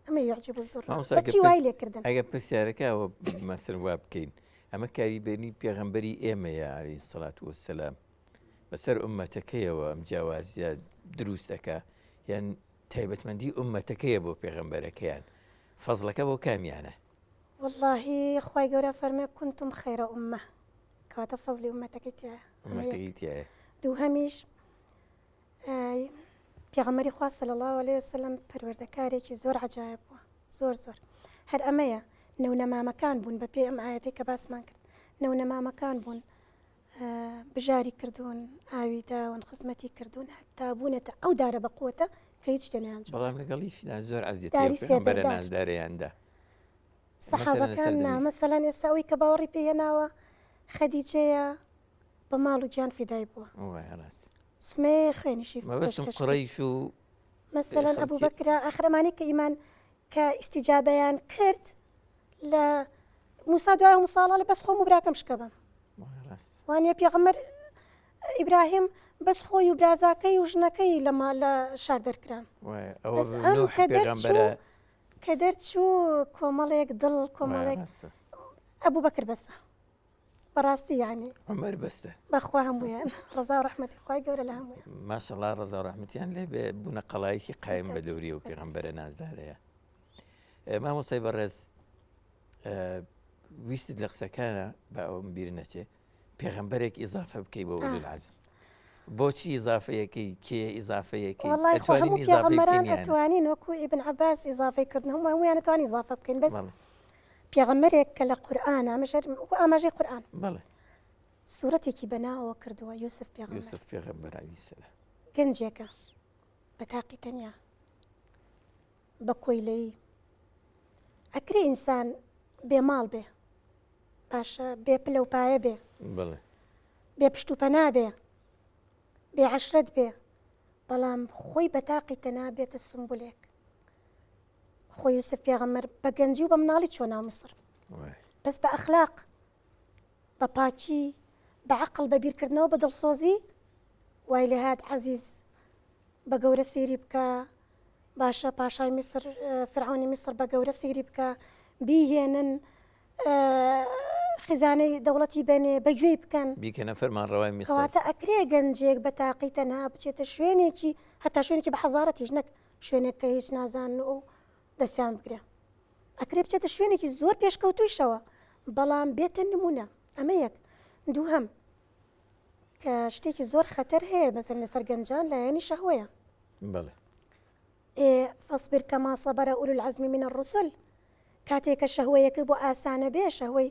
أما يعجب الزر بتشي وايلي كردن أجا بسيارك أو مثلا وابكين أما كاري بيني بيغمبري إيما يا عليه الصلاة والسلام بسر أمتك يا ومجاواز يا دروسك يعني تايبت من دي أمتك يا بو بيغمبرك يعني فضلك أبو كام يعني والله خواي قورا فرمي كنتم خير أمة كواتا فضلي أمتك يا دو هميش بيغمري خوا صلى الله عليه وسلم پروردگارێکی زۆر عجایب بووە زۆر هەر ئەمەیە نەونەمامەکان بوون بە پێ ئەم ئاەتەی کە باسمان کرد نەونەمامەکان بوون بژاری کردوون ئاوی داون خزمەتی کردوون هەتا بوونەتە ئەو دارە بە قووەتە کە هیچ تێنیان بەڵام لەگەڵیشدا زۆر عەزیەتی پێغەمبەرە نازدارەیاندا سەحابەکان مەسەلەن ئێستا ئەوەی کە باوەڕی پێهێناوە خەدیجەیە بە ماڵ و گیان فیدای بووە سمێ خوێنیشی مەبەستم قڕەیش و مثلا ئەبوو بەکرا ئاخرەمانی کە ئیمان کە ئیستیجابەیان کرد لە موسا دوای ساڵە لە بەس خۆم و براکەم شکە بم وانە پێغەمبەر ئیبراهیم بەس خۆی و برازاکەی و ژنەکەی لە شار دەرکران بەس ئەم کە دەرچوو کۆمەڵێک دڵ کۆمەڵێک ئەبوو بەکر بەسە بەڕاستی یعنی عمر بەستە بەخوا هەموویان ڕزا و ڕەحمەتی خوای گەورە لە هەموویان ماشەڵڵا ڕزا و ڕەحمەتیان لێ بێ بوونە قەڵایەکی قایم بە دەوری و پێغەمبەرە نازدارەیە مامۆستای بەڕێز ویستت لە قسەکانە بە ئەوم بیر نەچێ پێغەمبەرێک ئیزافە بکەی بە ئولول العەزم بۆچی ئیزافەیەکەی کێ ئیزافەیەکەی وەڵای خۆ هەموو پێغەمبەران ئەتوانین وەکو ئیبن عەباس ئیزافەی کردن هەموویان ئەتوانی ئیزافە بکەین بەس پێغەمبەرێک کە لە قورئان ئاماژەی قورئان سوورەتێکی بەناوەوە کردووە یوسف پێغەمبەر عەلەیهی سەلام گەنجێکە بە تاقی تەنیا بە کۆیلەیی ئەکرێ ئینسان بێماڵ بێ باشە بێ پلە و پایە بێ بێ پشت و پەنا بێ بێ عەشرەت بێ بەڵام خۆی بە تاقی تەنیا بێتە سمبولێک خۆی یوسف پێغەمبەر بە گەنجی و بە مناڵی چۆ ناو میسر بەس بە ئەخلاق بە پاکی بە عەقڵ بە بیرکردنەوە بە دڵسۆزی وای لێ هات عەزیز بە گەورە سەیری بکە باشە پاشای میسر فرعۆنی میسر بە گەورە سەیری بکە بیهێنن خزانەی دەوڵەتی بەنێ بەگوێی بکەن بیکەنە فەرمانڕەوای میسر کەواتە ئەکرێ گەنجێک بە تاقی تەنها بچێتە شوێنێکی هەتا شوێنێکی بە حەزارەتیش نەک شوێنێک کە هیچ نازان و دەستیان بگرێ ئەکرێ بچێتە شوێنێکی زۆر پێشکەوتویشەوە بەڵام بێتە نمونە ئەمە یەک دووهەم کە شتێکی زۆر خەتەر هەیە بەسەر لەسەر گەنجان لایەنی شەهوەیە فەصبر کەما سەبەرە ئولو العەزمی من الرسل کاتێکە شەهوەیەکە بۆ ئاسانە بێ شەهوەی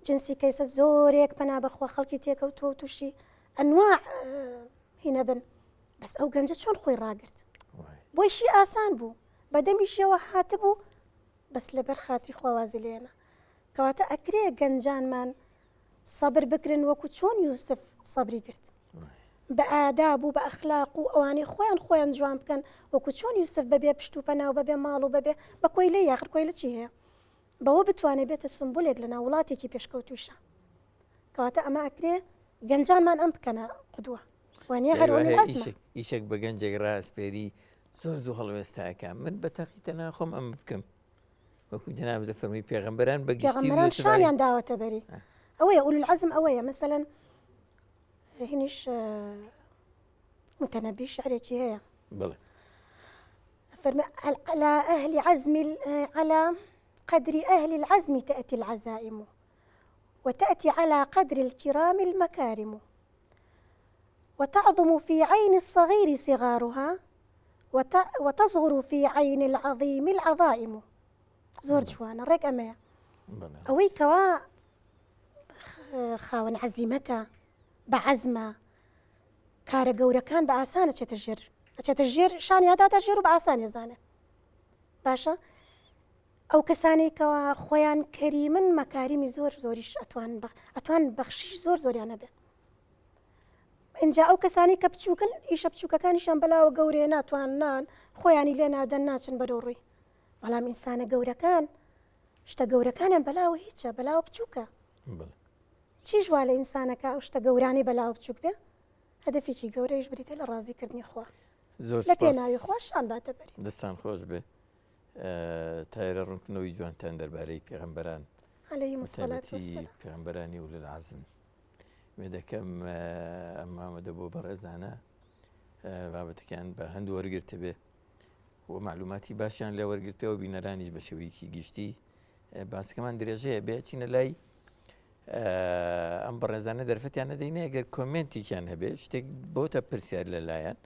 جنسی کەیسە زۆرێک پەنا بەخوا خەڵکی تێکەوتووە و تووشی ئەنواع هینە بن بەس ئەو گەنجە چۆن خۆی ڕاگرت بۆیشی ئاسان بوو بەدەمیشەوە هاتبوو بەس لەبەر خاتری خوازی لێنە کەواتە ئەکرێ گەنجانمان سەبر بکرن وەکو چۆن یوسف سەبری کرد بە ئاداب و بە ئەخلاق و ئەوانەی خۆیان جوان بکەن وەکو چۆن یوسف بەبێ پشت و پەنا و بەبێ ماڵ و بەبێ بە کۆیلەی یاخر کۆیلە چی هەیە بەوە بتوانێت بێتە سمبولێک لە ناو وڵاتێکی پێشکەوتوشە کەواتە ئەمە ئەکرێ گەنجانمان ئەم بکەنە قودوە وانە هەروەها ئیشێک بە گەنجێک ڕاستپێری زۆر زوو هەڵوێستاکە من بە تاقی تەنها خۆم ئەم بکەم وەکو جناب دەفەرمی پێغەمبەران بەگشتی پێغەمبەران شانیان داوەتە بەری ئەوەیە ئولو العزم ئەوەیە مثلا هینیش متنبي شعرێکی هەیە بڵێ فرمي على قدر أهل العزم تأتي العزائم وتأتي على قدر الكرام المكارم وتعظم في عين الصغير صغارها وتصغر في عين العظيم العظائم زور جوانا ريك أمي أوي كوا خاون عزيمته بعزمه كار جورا كان بآسانة تشتجر شان هذا تجر بآسانة زانه باشا أو كساني كوا خويان كريم مكارم زور زوريش أتوان بخشيش زور يعني به إن جاء أو كساني كبتشوكن إيش بتشوكا كان يشان بلا وجورينا توان نان خوياني لنا دناتشن بدوري ولا من إنسان جورا كان اشتا جورا كان بلا وهيتشا بلا وبتشوكا تشيج ولا إنسانك أو اشتا جوراني بلا وبتشوك به هدفێکی گەورەیش بریتە لە ڕازیکردنی خوا لە پێناوی خواشان باتە بەری دەستان خۆش بێ تایرە ڕوونکردنەوەی جوانتان دەربارەی پێغەمبەران عەلەیهیموسسەلات پێغەمبەرانی و لە العەزم وێ دەکەم ئەم مامەدە بۆ بەڕێزانە بابەتەکان بە هەندوو وەرگرتە بێ و معلوماتی باشیان لێ وەرگرت پێ و بینەرانیش بە شێوەیەکی گشتی باسەکەمان درێژەیە بێ چینە لای ئەم بەڕێزانە دەرفەتیان نەدەینە ئەگەر کۆمنتێکیان هەبێ شتێک بۆتە پرسیار لەلایەن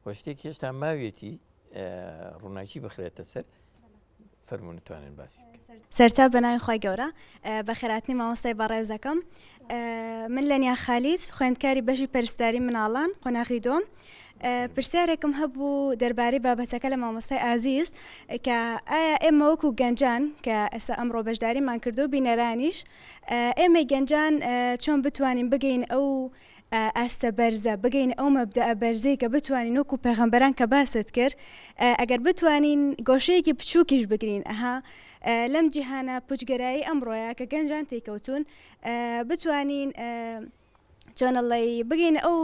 و شتێک هێشتا ماوێتی ڕووناکی بخرێتە سەر فەرموو نتوانن باسی سەرچاو بەناوی خۆی گەورە بە خێراتنی مامۆستای بەڕێزەکەم من لەنیا خالیت خوێندکاری بەشی پەرستاری مناڵان قۆناغی دۆم پرسیارێکم هەبوو دەربارەی بابەتەکە لە مامۆستای ئازیز کە ئایا ئێمە وەکو گەنجان کە ئێستا ئەمڕۆ بەشداریمان کردو بینەرانیش ئێمە گەنجان چۆن بتوانین بگەین ئەو ئاستە بەرزە بگەین ئەو مەبدەئە بەرزەی کە بتوانین وەکو پێغەمبەران کە باست کرد ئەگەر بتوانین گۆشەیەکی بچووکیش بگرین لەم جیهانە پوچگەرایی ئەمڕۆیە کە گەنجان تێکەوتون بتوانین چۆنەڵی بگەین ئەو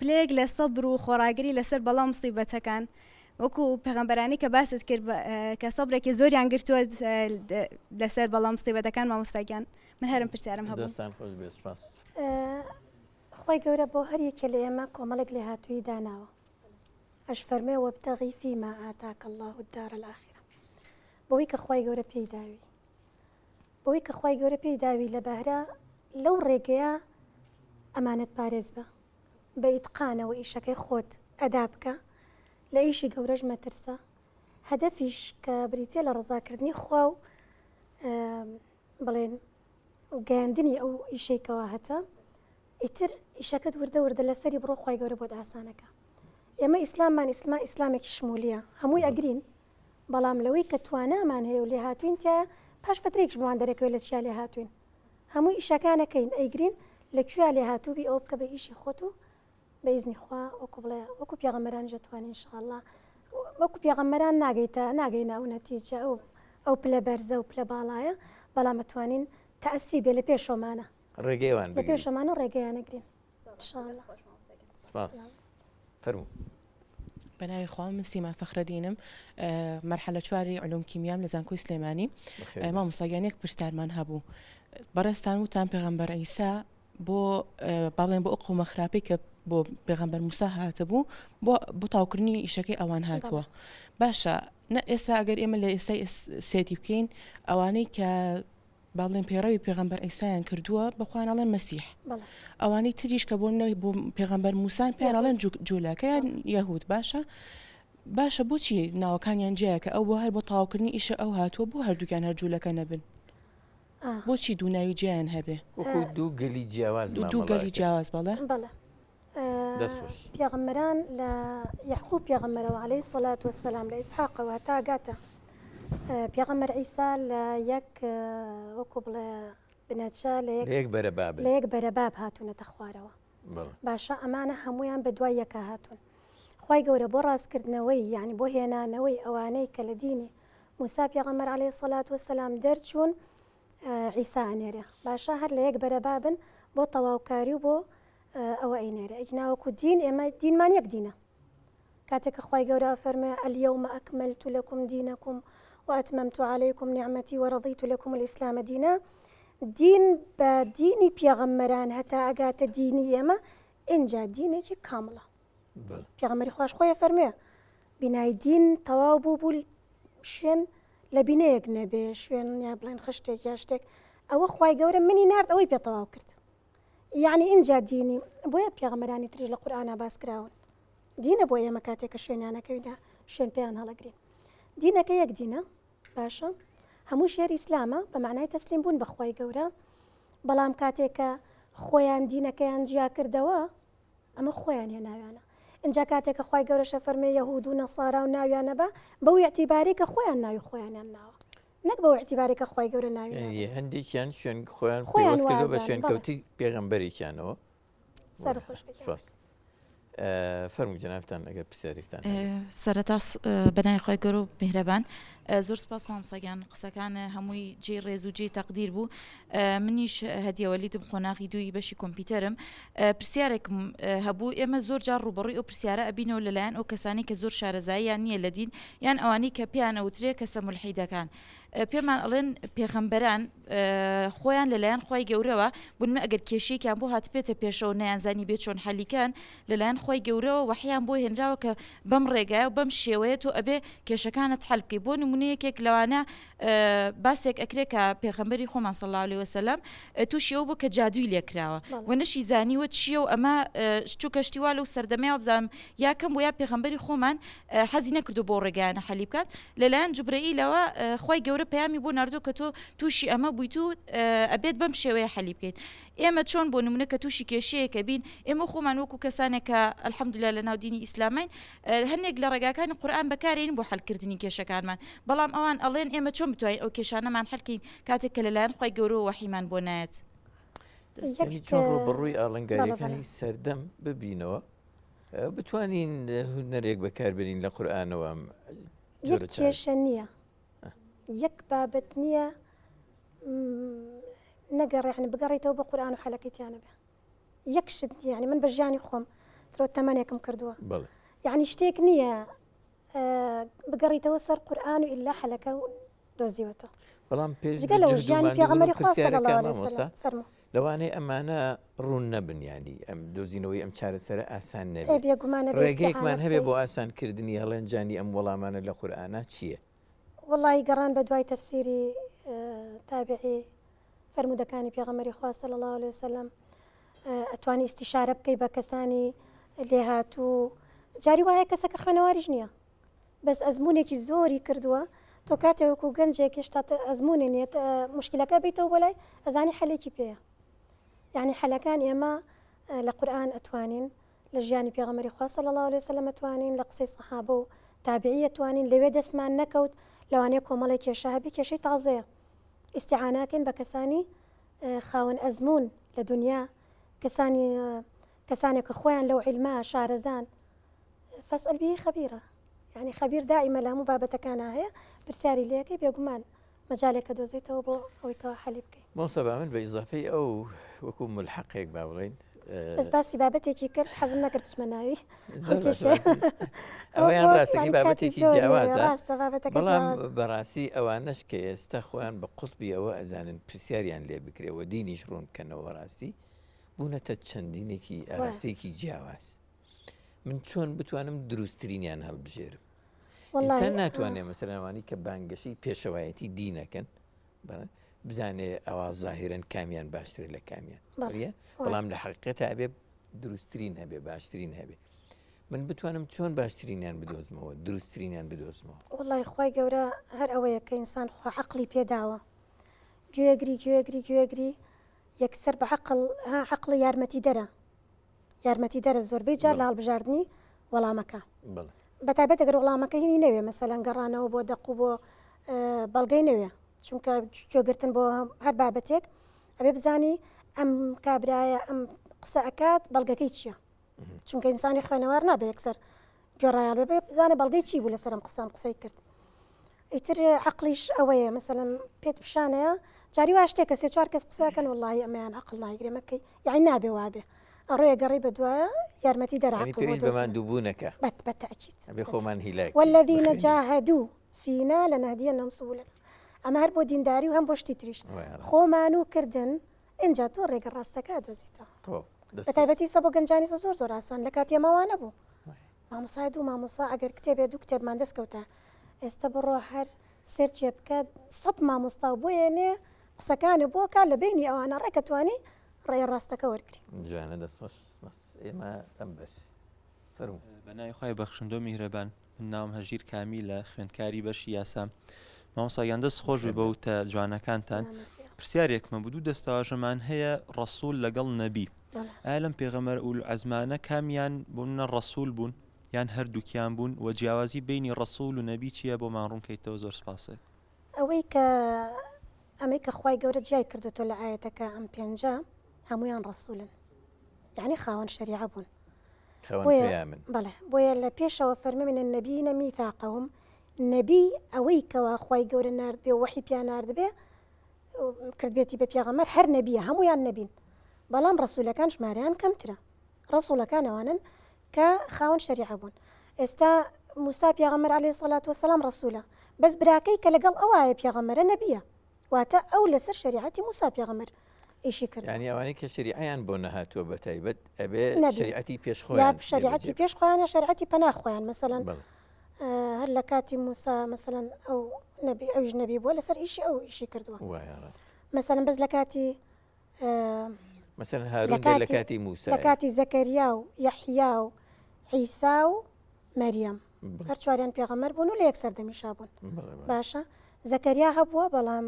پلێک لە سەبر و خۆراگری لەسەر بەڵام مصیبەتەکان وەکو پێغەمبەرانی کە باست کرد کە سەبرێکی زۆریان گرتووە لەسەر بەڵام مصیبەتەکان مامۆستاگیان من هەرم پرسیارم هەبوو دەستان خۆش بێ سپاس خۆی گەورە بۆ هەر یەکێ لە ئێمە کۆمەڵێک لێ هاتووی داناوە ئەش فەرمێ وەبتەغی فیما ئاتاک الله الدار الآخرة بۆی کە خۆی گەورە پێی داوی بۆی کە خۆی گەورە پێی داوی لە بەهرە لەو ڕێگەیە ئەمانەت پارێز بە بە ئیتقانەوە ئیشەکەی خۆت ئەدا بکە لە ئیشی گەورەش مەترسە هەدەفیش کە بریتێ لە ڕزاکردنی خوا و بڵێن گەیاندنی ئەو ئیشەیەکەوە هەتە ئیتر ئیشەکەت وردە وردە لەسەری بڕۆ خۆی گەورە بۆت ئاسانەکە ئێمە ئیسلاممان ئیسلامێکی شمولیە هەمووی ئەگرین بەڵام لەوەی کە توانامان هەیە و لێ هاتوین تیا پاش فترێکش بمان دەرەکەوێت لە چیا لێ هاتوین هەمووی ئیشەکانەکەین ئەیگرین لەکوێ لێ هاتووبی ئەو بکە بە ئیشی خۆت و بەیزنی خوا وەکو بڵێ وەکو پێغەمبەران دەتوانین ئینشاءالله وەکو پێغەمبەران ناگەینە ئەو نەتیجە ئەو پلە بەرزە و پلە باڵایە بەڵام ئەتوانین تەئەسی بێ لە پێشۆمانە ڕێگەیوان لە پێشۆمانە ڕێگەیانەگرین ئینشاءالله سپاس فەرموو بەناوی خوا من سیما فەخرەدینم مەرحەلە چواری علوم کیمیام لە زانکۆی سلێمانی مامۆستاگیانێک پرسیارمان هەبوو بەڕێستان وتان پێغەمبەر عیسا بۆ باڵێن بۆ ئەو قەومە خراپەی کە بۆ پێغەمبەر موسا هاتەبوو بۆ تاوکردنی ئیشەکەی ئەوان هاتووە باشە ئێستا ئەگەر ئێمە لە ئێستای سێتی بکەین ئەوانەی کە باڵێن پێڕەوی پێغەمبەر ئەیسایان کردووە بەخوانەڵێن مەسیح ئەوانەی تریش کە بۆ پێغەمبەر موسان پێیانڵێن جوولەکەیان یەهود باشە بۆچی ناوەکانیان جەیە کە ئەو بۆ هەر بۆ تاوکردنی ئیشە ئەو هاتووە بۆ هەردووکیان هەر جوولەکە نەبن بۆچی دوو ناوی جیان هەبێ دوو گەلی جیاواز دوو گەلی جیاواز بەڵێ پێغەمبەران لە یعقوب پێغەمبەرەوە عەلەیهی سەڵات وەسەلام لە ئیسحاقەوە تا گاتە پێغەمبەر عیسا لە یەک وەکو بڵێ بنەچە لە یەک بەرەباب هاتوونەتە خوارەوە باشە ئەمانە هەمویان بە دوای یەکە هاتوون خی گەورە بۆ ڕاستکردنەوەی یعنی بۆ هێنانەوەی ئەوانەی کە لە دینی موسا پێغەمبەر عەلەیهی سەڵات وەسەلام دەرچوون عیسا ئەنێرە باشە هەر لە یەک بەرەبابن بۆ تەواوکاری و بۆ ئەوە ئەینێرە ئەی ناوەکو دین ئێمە دینمان یەک دینە كاتك أخوي جورا فرمي اليوم أكملت لكم دينكم وأتممت عليكم نعمتي ورضيت لكم الإسلام دينا دين بديني بيغمران هتا أجات ديني يما إنجا ديني كاملة بيغمري خواش خويا فرمي بناي دين توابو بول شين لبنايك نبي شين يا بلين خشتك ياشتك أو أخوي جورا مني نارد أوي بيطواو كرت يعني إنجا ديني بويا بيغمراني تريج القرآن باس كراون دينا بويا مكاتك شوين أنا كويدا شوين بيان هلا جرين دينا كيك دينا باشا هموش يار إسلاما بمعنى تسليم بون بخواي جورا بلام كاتك خويان دينا كيان جيا كردوا أما خويان يناويانا إن جا كاتك خواي جورا شفرمي يهود ونصارى وناويانا بو اعتبارك خويان ناوي خويان الناو نك بو اعتبارك خواي جورا ناويانا يعني هندي كان شون خوان بيوس كده بشون كوتي بيغمبري كانوا سر خوش بك فرمو جنابتان اگر پرسیارێکتان سەرەتا بەنای خۆی گەورە و میهرەبان زۆر سپاس مامۆستاگیان قسەکان هەمووی جێی ڕێز و جێی تەقدیر بوو منیش هەدیەوەلیدم قۆناغی دووی بەشی کۆمپیوتەرم پرسیارێکم هەبوو ئێمە زۆر جار ڕوبەڕووی ئەو پرسیارە ئەبینەوە لەلایەن ئەو کەسانی کە زۆر شارەزاییان نییە لە دین یان ئەوانەی کە پێیان ئەوترێ کەسە مولحیدەکان پێمان ئەڵێن پێغەمبەران خۆیان لەلایەن خۆی گەورەوە بوونمە ئەگەر کێشەیەکیان بۆ هاتبێتە پێشەوە نەیانزانی بێت چۆن حەلیکان لەلایەن خۆی گەورەوە وەحیان بۆ هێنراوە کە بەم ڕێگایە و بەم شێوەیە تۆ ئەبێ کێشەکانت حەل بکەی بۆ نمونەیەکێک لەوانە باسێک ئەکرێت کە پێغەمبەری خۆمان صلی الله علیه وسلم تووشی ئەو بوو کە جادووی لێکراوە و نەشی زانیوە چییە و ئەمە چووکەشتیوا لەو سەردەمەیەوە بزانم یاکەم بۆ یا پێغەمبەری خۆمان حەزی نەکردو بۆ ڕێگایانە حەلی بکات لەلایەن جوبرەئیلەوە خۆی گەورە پەیامی بۆ ناردووە کە تۆ تووشی ئەمە بوویت و ئەبێت بەم شێوەیە حەلی بکەیت ئێمە چۆن بۆ نمونە کە تووشی کێشەیەکە بین ئێمە خۆمان وەکو کەسانێک کە الحەمدوللا لە ناو دینی ئیسلامین هەندێک لە ڕێگاکانی قورئان بەکارێنین بۆ حەلکردنی کێشەکانمان بەڵام ئەوان ئەڵێن ئێمە چۆن بتوانین ئەو کێشانەمان حەلکەین کاتێک کە لەلایەن خۆی گەورە و وەحیمان بۆ نایەت چۆن ڕوبەڕووی ئاڵنگاریەکانی سەردەم ببینەوە بتوانین هونەرێک بەکاربێنین لە قورئانەوە یەک کێشە نییە یەک بابەت نییە نەگەڕ یعنی بگەڕێیتەوە بە قورئان و حەلەکەیتیانە بێ یەک شت یعنی من بە ژیانی خۆم ترۆ تەمەنێکم کردووە یعنی شتێک نییە بگەڕیتەوە سەر قورئان و ئیلا حەلەکە و دۆزیوەتەوە بەڵام جگە لەو ژیانی پێغەمبەری خوا صلی الله علیه وسلم فەرموو لەوانەیە ئەمانە ڕوون نەبن ینی ئەم دۆزینەوەی ئەم چارەسەرە ئاسان نەبێت بێگومانە ڕێگەیەکمان هەبێ بۆ ئاسانکردنی هەڵەنجانی ئەم وەڵامانە لە قورئانە چییە؟ وەڵی گەڕان بە دوای تەفسیری تابعی فەرمودەکانی پێغەمبەری خوا صلی الله علیه وسلم ئەتوانی ئیستیشارە بکەی بە کەسانی لێهاتوو جاری وایە کەسەکە خوێنەواریش نییە بەس ئەزمونێکی زۆری کردووە تۆ کاتێ وەکو گەنجێک هێشتا ئەزمونێ نیێت مشکلەکە بیتەوە بۆ لای ئەزانی حەلێکی پێیە یعنی حەلەکان ئێمە لە قورئان ئەتوانین لە ژیانی پێغەمبەری خوا صلی الله علیه وسلم ئەتوانین لە قسەی سەحابە و تابعی ئەتوانین لەوێ دەستمان نەکەوت لەوانەیە کۆمەڵی کێشە هەبی کێشەی تازەیە ئیستیعاناکەین بە کەسانی خاوەن ئەزمون لە دنیا کەسانێک کە خۆیان لەو عیلمە شارەزان فەسئەل به خەبیرە يعني خبير دائما لا مبابتكانا هي برسالي ليك بيقومان مجالك دوزيته بو ويكا حليبكي موصبا من بإضافي أو وكون ملحق هيك باولين بس باسي بابتي كي كرت حزمنا كرت مناوي أوان راسك بابتي كي جوازة بلام براسي أوانش كي يستخوان بقطبي أو أزان برساليان لي بكري وديني شرون كانوا وراسي بونا تتشنديني كي أراسي كي جواز من چۆن بتوانم دروستترینیان هەڵبژێرم ئینسان ناتوانێ مەسەلەن ئەوانەی کە بانگەشەی پێشەوایەتی دینەکەن بزانێ ئەوا زاهیرەن کامیان باشترە لە کامیان بەڵام لە حەقیقەتە ئەبێ دروستترین هەبێ باشترین هەبێ من بتوانم چۆن باشترینیان بدۆزمەوە دروستترینیان بدۆزمەوە وەڵی خۆی گەورە هەر ئەوەیە کە ئینسان خۆ عەقڵی پێداوە گوێگری یەکسەر بە عەقڵ یارمەتی دەرە زۆربەی جار لە هەڵبژاردننی وەڵامەکە بەتایبەت ئەگەر وەڵامەکە هینی نەوێ مەسەلەن گەڕانەوە بۆ دەق و بۆ بەڵگەی نەوێ چونکە کوێگرتن بۆ هەر بابەتێک ئەبێ بزانی ئەم کابرایە ئەم قسە ئەکات بەڵگەکەی چییە چونکە ئینسانی خوێنەوار نابێت یەکسەر گۆڕایان بێ بزانێ بەڵگەی چی بوو لەسەرم قسەی کرد ئیتر عەقلیش ئەوەیە مەسەلەن پێت پیشانەیە جاری وا شتێک کە سێ چوار کەس قسەکەن وەڵڵاهی ئەمەیان عەقڵ نایگرێ مەکەی یعنی نابێ وابێ ئەڕۆیە گەڕی بە دوایە یارمەتی يعني دەرعقل پێویست بەمان دووبوونەکە بەتەکیید ئەبێ خۆمان هیلاک والذین جاهدوا فينا لنهدينهم سبلنا ئەمە هەر بۆ دینداری و هەم بۆ شتی تریش خۆمان و کردن اینجا تۆ ڕێگە ڕاستەکە دۆزیتەوە بە تایبەتی سە بۆ گەنجانیسە زۆر ئاسان لە کاتی ئەمەوانە بوو مامۆسا دوو مامۆسا ئەگەر کتێبێ دوو کتێبمان دەستکەوتە ئێستا بڕۆ هەر سێرچێ بکات 100 مامۆستا بۆیێنێ قسەکانە بۆ کا لە بینی ئەوانە ڕێکەتوانی ڕێ ڕاستەکە وەرگری جوانە دەستخۆش ئێمە ئەم بەش فەرموو بەناوی خۆی بەخشندۆ میهرەبان ناوم هەژیر کامیلە خوێندکاری بەشی یاسا مامۆستاگیان دەست خۆش بە وتە جوانەکانتان پرسیارێکمە بوو دوو دەستاواژەمان هەیە ڕەسوول لەگەڵ نەبی ئایا لەم پێغەمبەر ئول عەزمانە کامیان بوونە ڕەسوول بوون یان هەردووکیان بوون و جیاوازی بینی ڕەسوول و نەبی چییە بۆمان ڕوونکەیتەوە زۆر سپاسێک ئەوەی کە ئەمەی کە خوای گەورە جای کردوتۆ لە ئاەتەکە ئەم پێنجە هەمویان ڕەسوولن یعنی خاوەن شەریعە بوون بەڵێ بۆیە لە پێشەوە فەرمەمێنە نەبیینە میثاقەهم نەبی ئەوەی کەوا خوای گەورە ناردبێ و وحی پیان ناردبێ کردبێتی بە پێغەمبەر هەر نەبیە هەمویان نەبین بەڵام ڕەسوولەکان ژمارەیان کەمترە ڕەسوولەکان ئەوانن کە خاوەن شەریعە بوون ئێستا موسا پێغەمبەر عەلەیهی سەڵات وەسەلام ڕەسوولە بەس براکەی کە لەگەڵ ئەوایە پێغەمبەرە نەبیە واتە ئەو لەسەر شریعەتی موسا پێغەمبەر ئیشی کرد ینی ئەوانەی کە شریعەیان بۆ نەهاتووە بە تایبەت ئەبێ شریعەتی پێشخۆیان یا شریعەتی پێشخۆیانە شریعەتی پەناخۆیان مەسەلەن هەر لە کاتی موسا مەسەلەن ئەو نەبی ئەویش نەبی بووە لەسەر ئیشی ئەو ئیشی کردووە مەسەلەن بەس لە کاتی مەسەلەن هارون لە کاتی موسا لە کاتی زەکەریا و یەحیا و عیسا و مەریەم هەر چواریان پێغەمبەر بوون و لە یەکسەر دەمیشا بوون باشە زەکەریا هەبووە بەڵام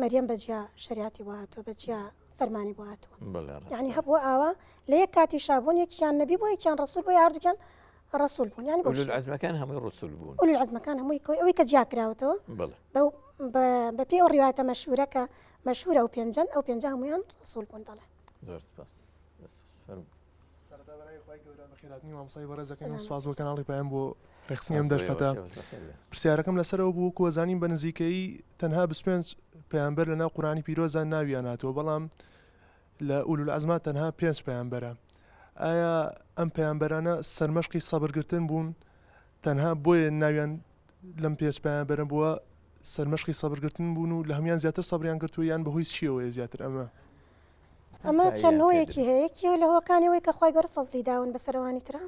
مەریەم بەجیا شریعەتی بۆ هاتووە بەجیا فەرمانی بۆ هاتووە یعنی هەبووە ئاوا لە یەک کاتی شابوون یەکیان نەبی بۆ یەکیان ڕەسوول بۆ هەردووکیان ڕەسوول بوون یعنی ئولول عەزمەکان هەمووی ڕەسوول بوون ئولول عەزمەکان هەمووی ئەوەی کە جیا کراوەتەوە بە پێی ئەو ڕیواتە مەشهورەکە مەشهورە ئەو پێنجەن ئەو پێنجە هەمویان ڕەسوول بوون بەڵێ زۆر سپاس خێراتنی مامۆستای بەڕێزەکەی سپاس بۆ کەناڵی پایان بۆ ڕێخستنی ئەم دەرفەتە پرسیارەکەم لەسەرەوە بوو کۆزانین بە نزیکەی تەنها 25 پەیامبەر لەناو قورئانی پیرۆزان ناویان هاتووە بەڵام لە ئولول عەزما تەنها 5 پەیامبەرە ئایا ئەم پەیامبەرانە سەرمەشقی سەبرگرتن بوون تەنها بۆیە ناویان لەم 5 پەیامبەرە بووە سەرمەشقی سەبرگرتن بوون و لە هەمویان زیاتر سەبریان گرتووە یان بەهۆی چیەوەیە زیاتر ئەمە چەند هۆیەکی هەیە یەکێ لە هۆکانەوەی کە خوای گەورە فەزلی داون بەسەروانی ترە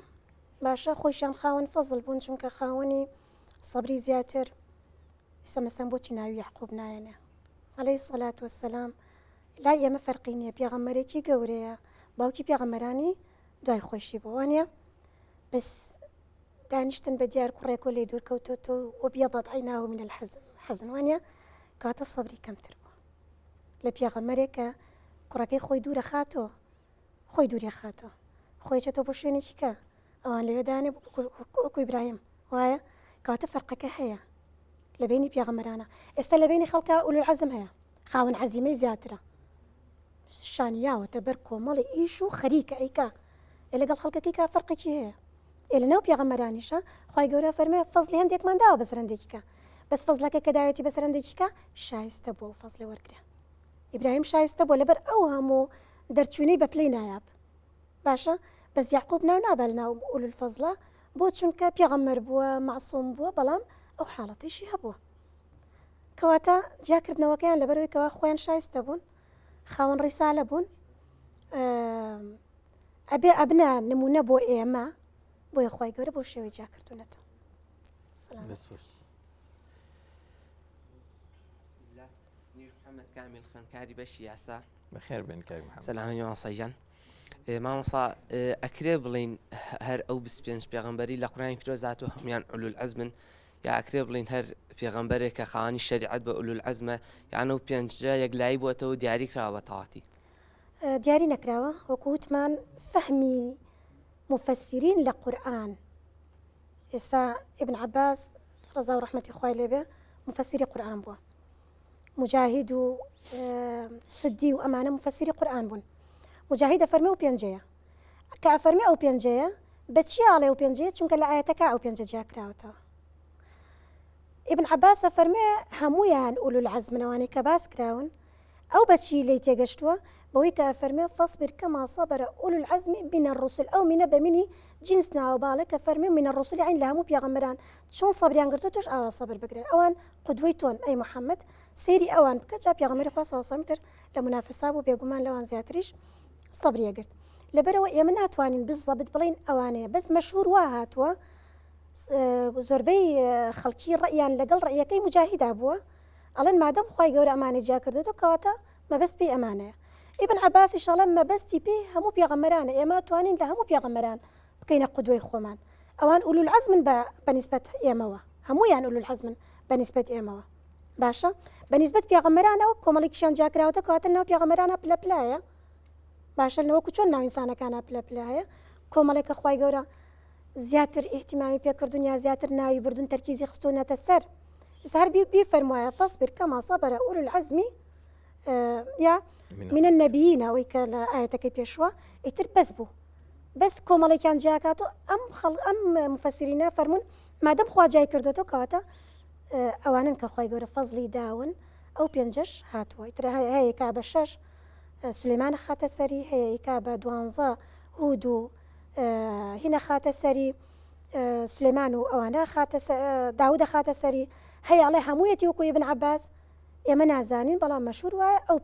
باشە خۆشیان خاوەن فەزل بوون چونکە خاوەنی سەبری زیاتر ئێستا مەسەن بۆچی ناوی یعقوب نایەنێ عەلەیهی سەڵات وەسەلام لای ئێمە فەرقی نییە پێغەمبەرێکی گەورەیە باوکی پێغەمبەرانی دوای خۆشی بوو وانە بەس دانیشتن بە دیار کوڕێک و لێ دوورکەوتۆتۆ وەبیەضەت عەیناهو من الحەزن وانە کاتە سەبری کەمتر بووە لە پێغەمبەرێکە کوڕەکەی خۆی دوورە خاتەوە خۆی دووری خاتەوە خۆی چێتەوە بۆ شوێنێکی کە ئەوان لەوێدانێ وەکو ئیبراهیم وایە کاتە فەرقەکە هەیە لە بینی پێغەمبەرانە ئێستا لە بینی خەڵکە ئولول عەزم هەیە خاوەن عەزیمەی زیاترە شانیاوەتە بەر کۆمەڵی ئیش و خەریکە ئەیکا لەگەڵ خەڵکەکەی کا فەرقێکی هەیە لەناو پێغەمبەرانیشە خوای گەورە فەرمێ فەزلی هەندێکمان داوە بەسەر هەندێکیکە بەس فەزلەکە کە داوێتی بەسەر هەندێکیکە شایستە بۆ فەزلە وەرگرە ئیبراهیم شایستە بۆ لەبەر ئەو هەموو دەرچوونەی بە پلەی نایاب باشە بەس یعقوب ناو نابێت ناو ئولول فەزلە بۆ چونکە پێغەمبەر بووە معسووم بووە بەڵام ئەو حاڵەتیشی هەبووە کەواتە جیاکردنەوەکەیان لەبەرەوەی کەوا خۆیان شایستە بوون خاوەن ڕیسالە بوون ئەبێ ئەبنە نمونە بۆ ئێمە بۆیە خوای گەورە بۆ شێوەی جاکردونەتەوە محمد كامل خوێندکاری بەشی یاسا بەخێر بن کاک محەممەد سەلامی مامۆسایجان مامۆسا ئەکرێ بڵین هەر ئەو 25 پێغەمبەری لە قورئانی پیرۆز هاتووە هەمویان ئولول عەزمن یا ئەکرێ بڵین هەر پێغەمبەرێک کە خاوەنی شەریعەت بە ئولول عەزمە یان ئەو پێنجە یەکلایی بووەتەوە دیاری کراوە بە تەواتی دیاری نەکراوە وەکو وتمان فەهمی مفەسیرین لە قورئان ئێستا ئیبن عەباس ڕەزا و ڕەحمەتی خوای لێبێ مفەسیری قورئان بووە مجاهد و سدی و ئەمانە مفەسیری قورئان بوون مجاهد ئەفەرمێ و پێنجەیە کە ئەفەرمێ ئەو پێنجەیە بەچی ئاڵێ و پێنجەیە چونکە لە ئاەتەکە ئەو پێنجە جیاکراوەتەوە ابن عباس فەرمێ هەمویان ئولول عەزمنەوانی کە باس کراون ئەو بەچی لی تێگەشتووە بەوەی کە فەرمێ فەصبر کەما صبر أولو العزم من الرسل ئەو مینە بە منی جنس ناوەباڵە کە فەرمێ من الرسل عین لە هەموو پێغەمبەران چۆن سەبریان گرتو تۆش ئاوا سەبر بگرێت ئەوان قودوەی تۆن ئەی محەممەد سێری ئەوان بکە جا پێغەمبەری خوا صلی الله علیه و سلم لە منافسا بوو بێگومان لەوان زیاتریش سەبریە گرت لەبەرەوە ئێمە ناتوانین بزەبت بڵین ئەوانەیە بەس مەشهور وا هاتووە زۆربەی خەڵکی ڕەیان لەگەڵ ڕەیەکەی مجاهیدا بووە ئەڵەن مادەم خوای گەورە ئەمانە جا کردێتەوە کەواتە مەبەست پێی ئەمانەیە ئیبن عەباسی شەڵە مەبەستی پێی هەموو پێغەمبەرانە ئێمە توانین لە هەموو پێغەمبەران بکەینە قودوەی خۆمان ئەوان ئولو العەزمن بەنسبەت ئێمەوە هەموویان ئولو العەزمن بەنسبەت ئێمەوە باشە بەنسبەت پێغەمبەرانەوە کۆمەڵێکیشان جا کراوەتە کەواتە ناو پێغەمبەرانە پلە پلایە باشە لەوەکو چۆن ناو ئینسانەکانە پلە پلایە کۆمەڵێکە خوای گەورە زیاتر احتیمامی پێکردون یا زیاتر ناوی بردون تەرکیزی خستوونەتە سەر هەر بیفەرموایە فەصبر کەما صبر أولو العزم یا من النبیین ئەوەی کە لە ئاەتەکەی پێشوە ئیتر بەس بوو بەس کۆمەڵێکیان جیاکاتۆ ئەم مفەسرینە فەرمون مادەم خوا جای کردوێتەوە کەواتە ئەوانن کە خوای گەورە فەزلی داون ئەو پێنجەش هاتووە ئیتر هەیە کا بە 6 سولەیمانە خاتە سەری هەیە کا بە 12 هود و هینە خاتە سەری سولەیمان و ئەوانە داودە خاتە سەری هەیە ئەڵێ هەموویەتی وەکو ابن عەباس ئێمە نازانین بەڵام مەشهور وایە ئەو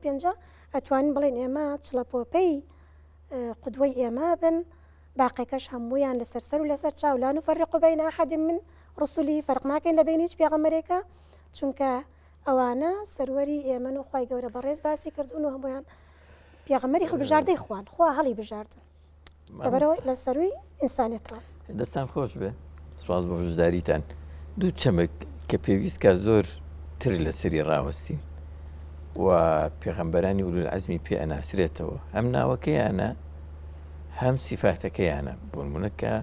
پێنجە ئەتوانین بڵێن ئێمە چڵەپۆپەی قودوەی ئێمە بن باقیەکەش هەموویان لەسەر سەر و لەسەر چاو لا نفەرق بین ئەحەد من ڕسولی فەرق ناکەین لە بین هیچ پێغەمبەرێکە چونکە ئەوانە سەروەری ئێمە و خوای گەورە بەڕێز باسی کردوون و هەمویان پێغەمبەری هەڵبژاردەی خوان خوا هەڵی بژاردن لەبەرەوەی لە سەروی ئینسانێتەوە دەستان خۆش بێ سپاس بۆ بەشداریتان دوو چەمەک کە پێویستکە زۆر تر لە سەری ڕاوەستین و پێغەمبەرانی ئولو العەزمی پێ ئەناسرێتەوە هەم ناوەکەیانە هەم سیفاتەکەیانە بۆ نمونەکە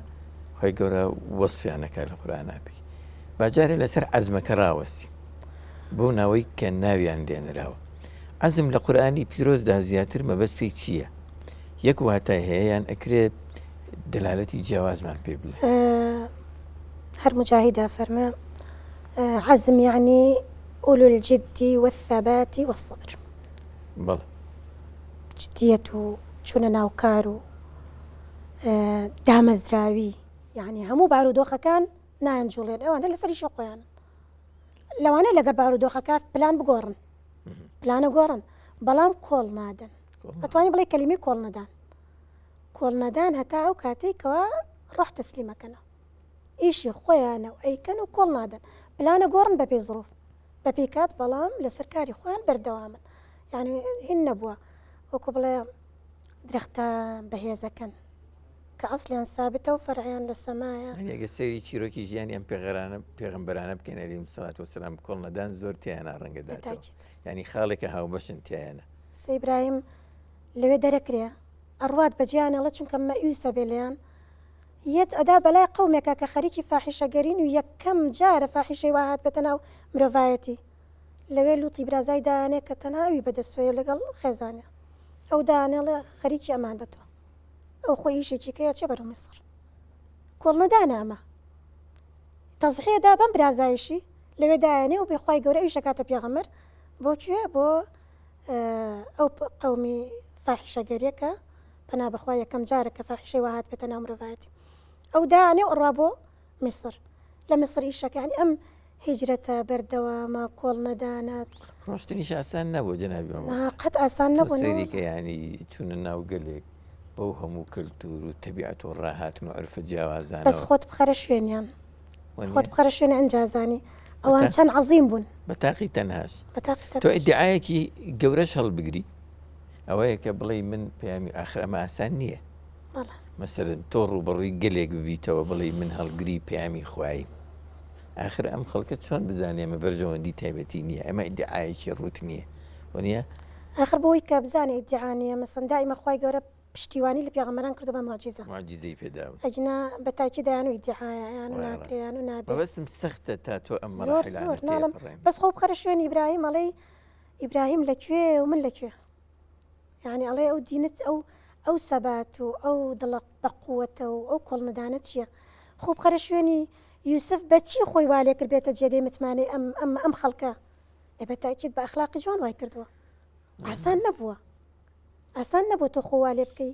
خۆی گەورە وەصفیانەکە لە قورئانابی باجارێ لەسەر عەزمەکە ڕاوەستی بۆ ناوەی کە ناویان لێنراوە عەزم لە قورئانی پیرۆزدا زیاتر مەبەست پێی چییە یەک واتای هەیەیان ئەکرێت دلالەتی جیاوازمان پێ بڵێ هەر مجاهیدا فەرمێ عەزم یعنی أولو الجد والثبات والصبر بەڵێ جدیەت و چوونە ناو کار و دامەزراوی یعنی هەموو بارودۆخەکان نایەنجوڵێن ئەوانە لەسەری شۆقۆیان لەوانەیە لەگەر بارودۆخەکە پلان بگۆڕن پلانە گۆڕن بەڵام کۆڵ نادەن ئەتوانی بڵێ کەلیمەی کۆڵ نەدان هەتا ئەو کاتێکەوە ڕۆح تەسلیمەکەنەوە ئیشی خۆیانە و ئەیکەن و کۆڵ نادەن پلانە گۆڕن بە پێی زڕوف بە پێی کات بەڵام لەسەر کاری خۆیان بەردەوامن یعنی هین نەبووە وەکو بڵێ درەختە بەهێزەکەن کە ئەسلیان سابتە و فەرعیان لە سەمایە ئەگە سەیری چیرۆکی ژیانیان پێغەمبەرانە بکەین عەلەیهیمو سەڵات وەسەلام کۆڵ نەدان زۆر تیانە ڕەنگەداتەوە ینی خاڵێکە هاوبەشن تیانە سەی ئیبراهیم لەوێ دەرەکرێ ئەڕوات بەجیانەڵە چونکە مەئویسە بێ لێیان یەت ئەدا بەلای قەومێکە کە خەریکی فاحیشەگەرین و یەکەم جارە فاحیشەی وا هات بەتە ناو مرۆڤایەتی لەوێ لوتی برازای دایانێ کە تەناوی بەدەسوێ لەگەڵ خێزانە ئەو دایانێڵە خەریکی ئەمان بە تۆ ئەو خۆی ئیشێکی کەیە چێ بەرەو میسر کۆڵ نەدانە ئەمە تەزحیەدا بەم برازایشی لەوێ دایانێ و بێخوای گەورە ئیشە کاتە پێغەمبەر بۆکوێ بۆ ئەو قەومی فاحیشەگەریەکە پەنا بەخوا یەکەم جارە کە فاحیشەی وا هات بێتە ناو مرۆڤایەتی ئەو دایانێ و ئەڕوا بۆ میسر لە میسر ئیشەکانی ئەم هیجرەتە بەردەوامە کۆڵ نەدانات ڕۆشتنیش ئاسان نەبوو جەنابی مامۆستا قەت ئاسان نەبوو سەیریکە ینی چوونە ناو گەلێک بەو هەموو کەلتور و تەبیعەت و ڕاهاتن و عرفە جیاوازانەوە بەس خۆت بخەرە شوێنیان خۆت بخەرە شوێنە ئەنجازانی ئەوان چەند عەزیم بوون بەتاقی تەنهاش تۆ ئیدعایەکی گەورەش هەڵبگری ئەوەیە کە بڵێ من پەیامی ئاخر ئەمە ئاسان نییە مەسەرەن تۆ ڕوبەڕووی گەلێک ببیتەوە بڵێ من هەڵگری پەیامی خوایی آخر ئەم خەڵکە چۆن بزانێ ئەمە بەرژەوەندی تایبەتی نییە ئەمە ئیدعایەکی ڕوت نییە وەنیە آخر بۆی کە بزانێ ئیدعانیە مەسەن دائیمە خوای گەورە پشتیوانی لە پێغەمبەران کردو بە معجیزە معجیزەی پێداوە ئەجنا بە تاکی دایان و ئیدعایان و ناکرێیان و نابێت بەبەستم سەختە تا تۆ ئەم زۆر ناڵم بەس خۆ بخەرە شوێنی ئیبراهیم ئەڵێ ئیبراهیم لەکوێ و من لەکوێ یعنی ئەڵێ ئەو دینت ئەو سەبات و ئەو دڵە بەقووەتە و ئەو کۆڵ نەدانە چییە خۆ بخەرە شوێنی یوسف بەچی خۆی والێ کرد بێتە جێگەی متمانەی ئەم خەڵکە دەبێت تاکید بە ئەخلاقی جوان وای کردووە ئاسان نەبووە ئاسان نەبوو تۆ خۆوا لێ بکەی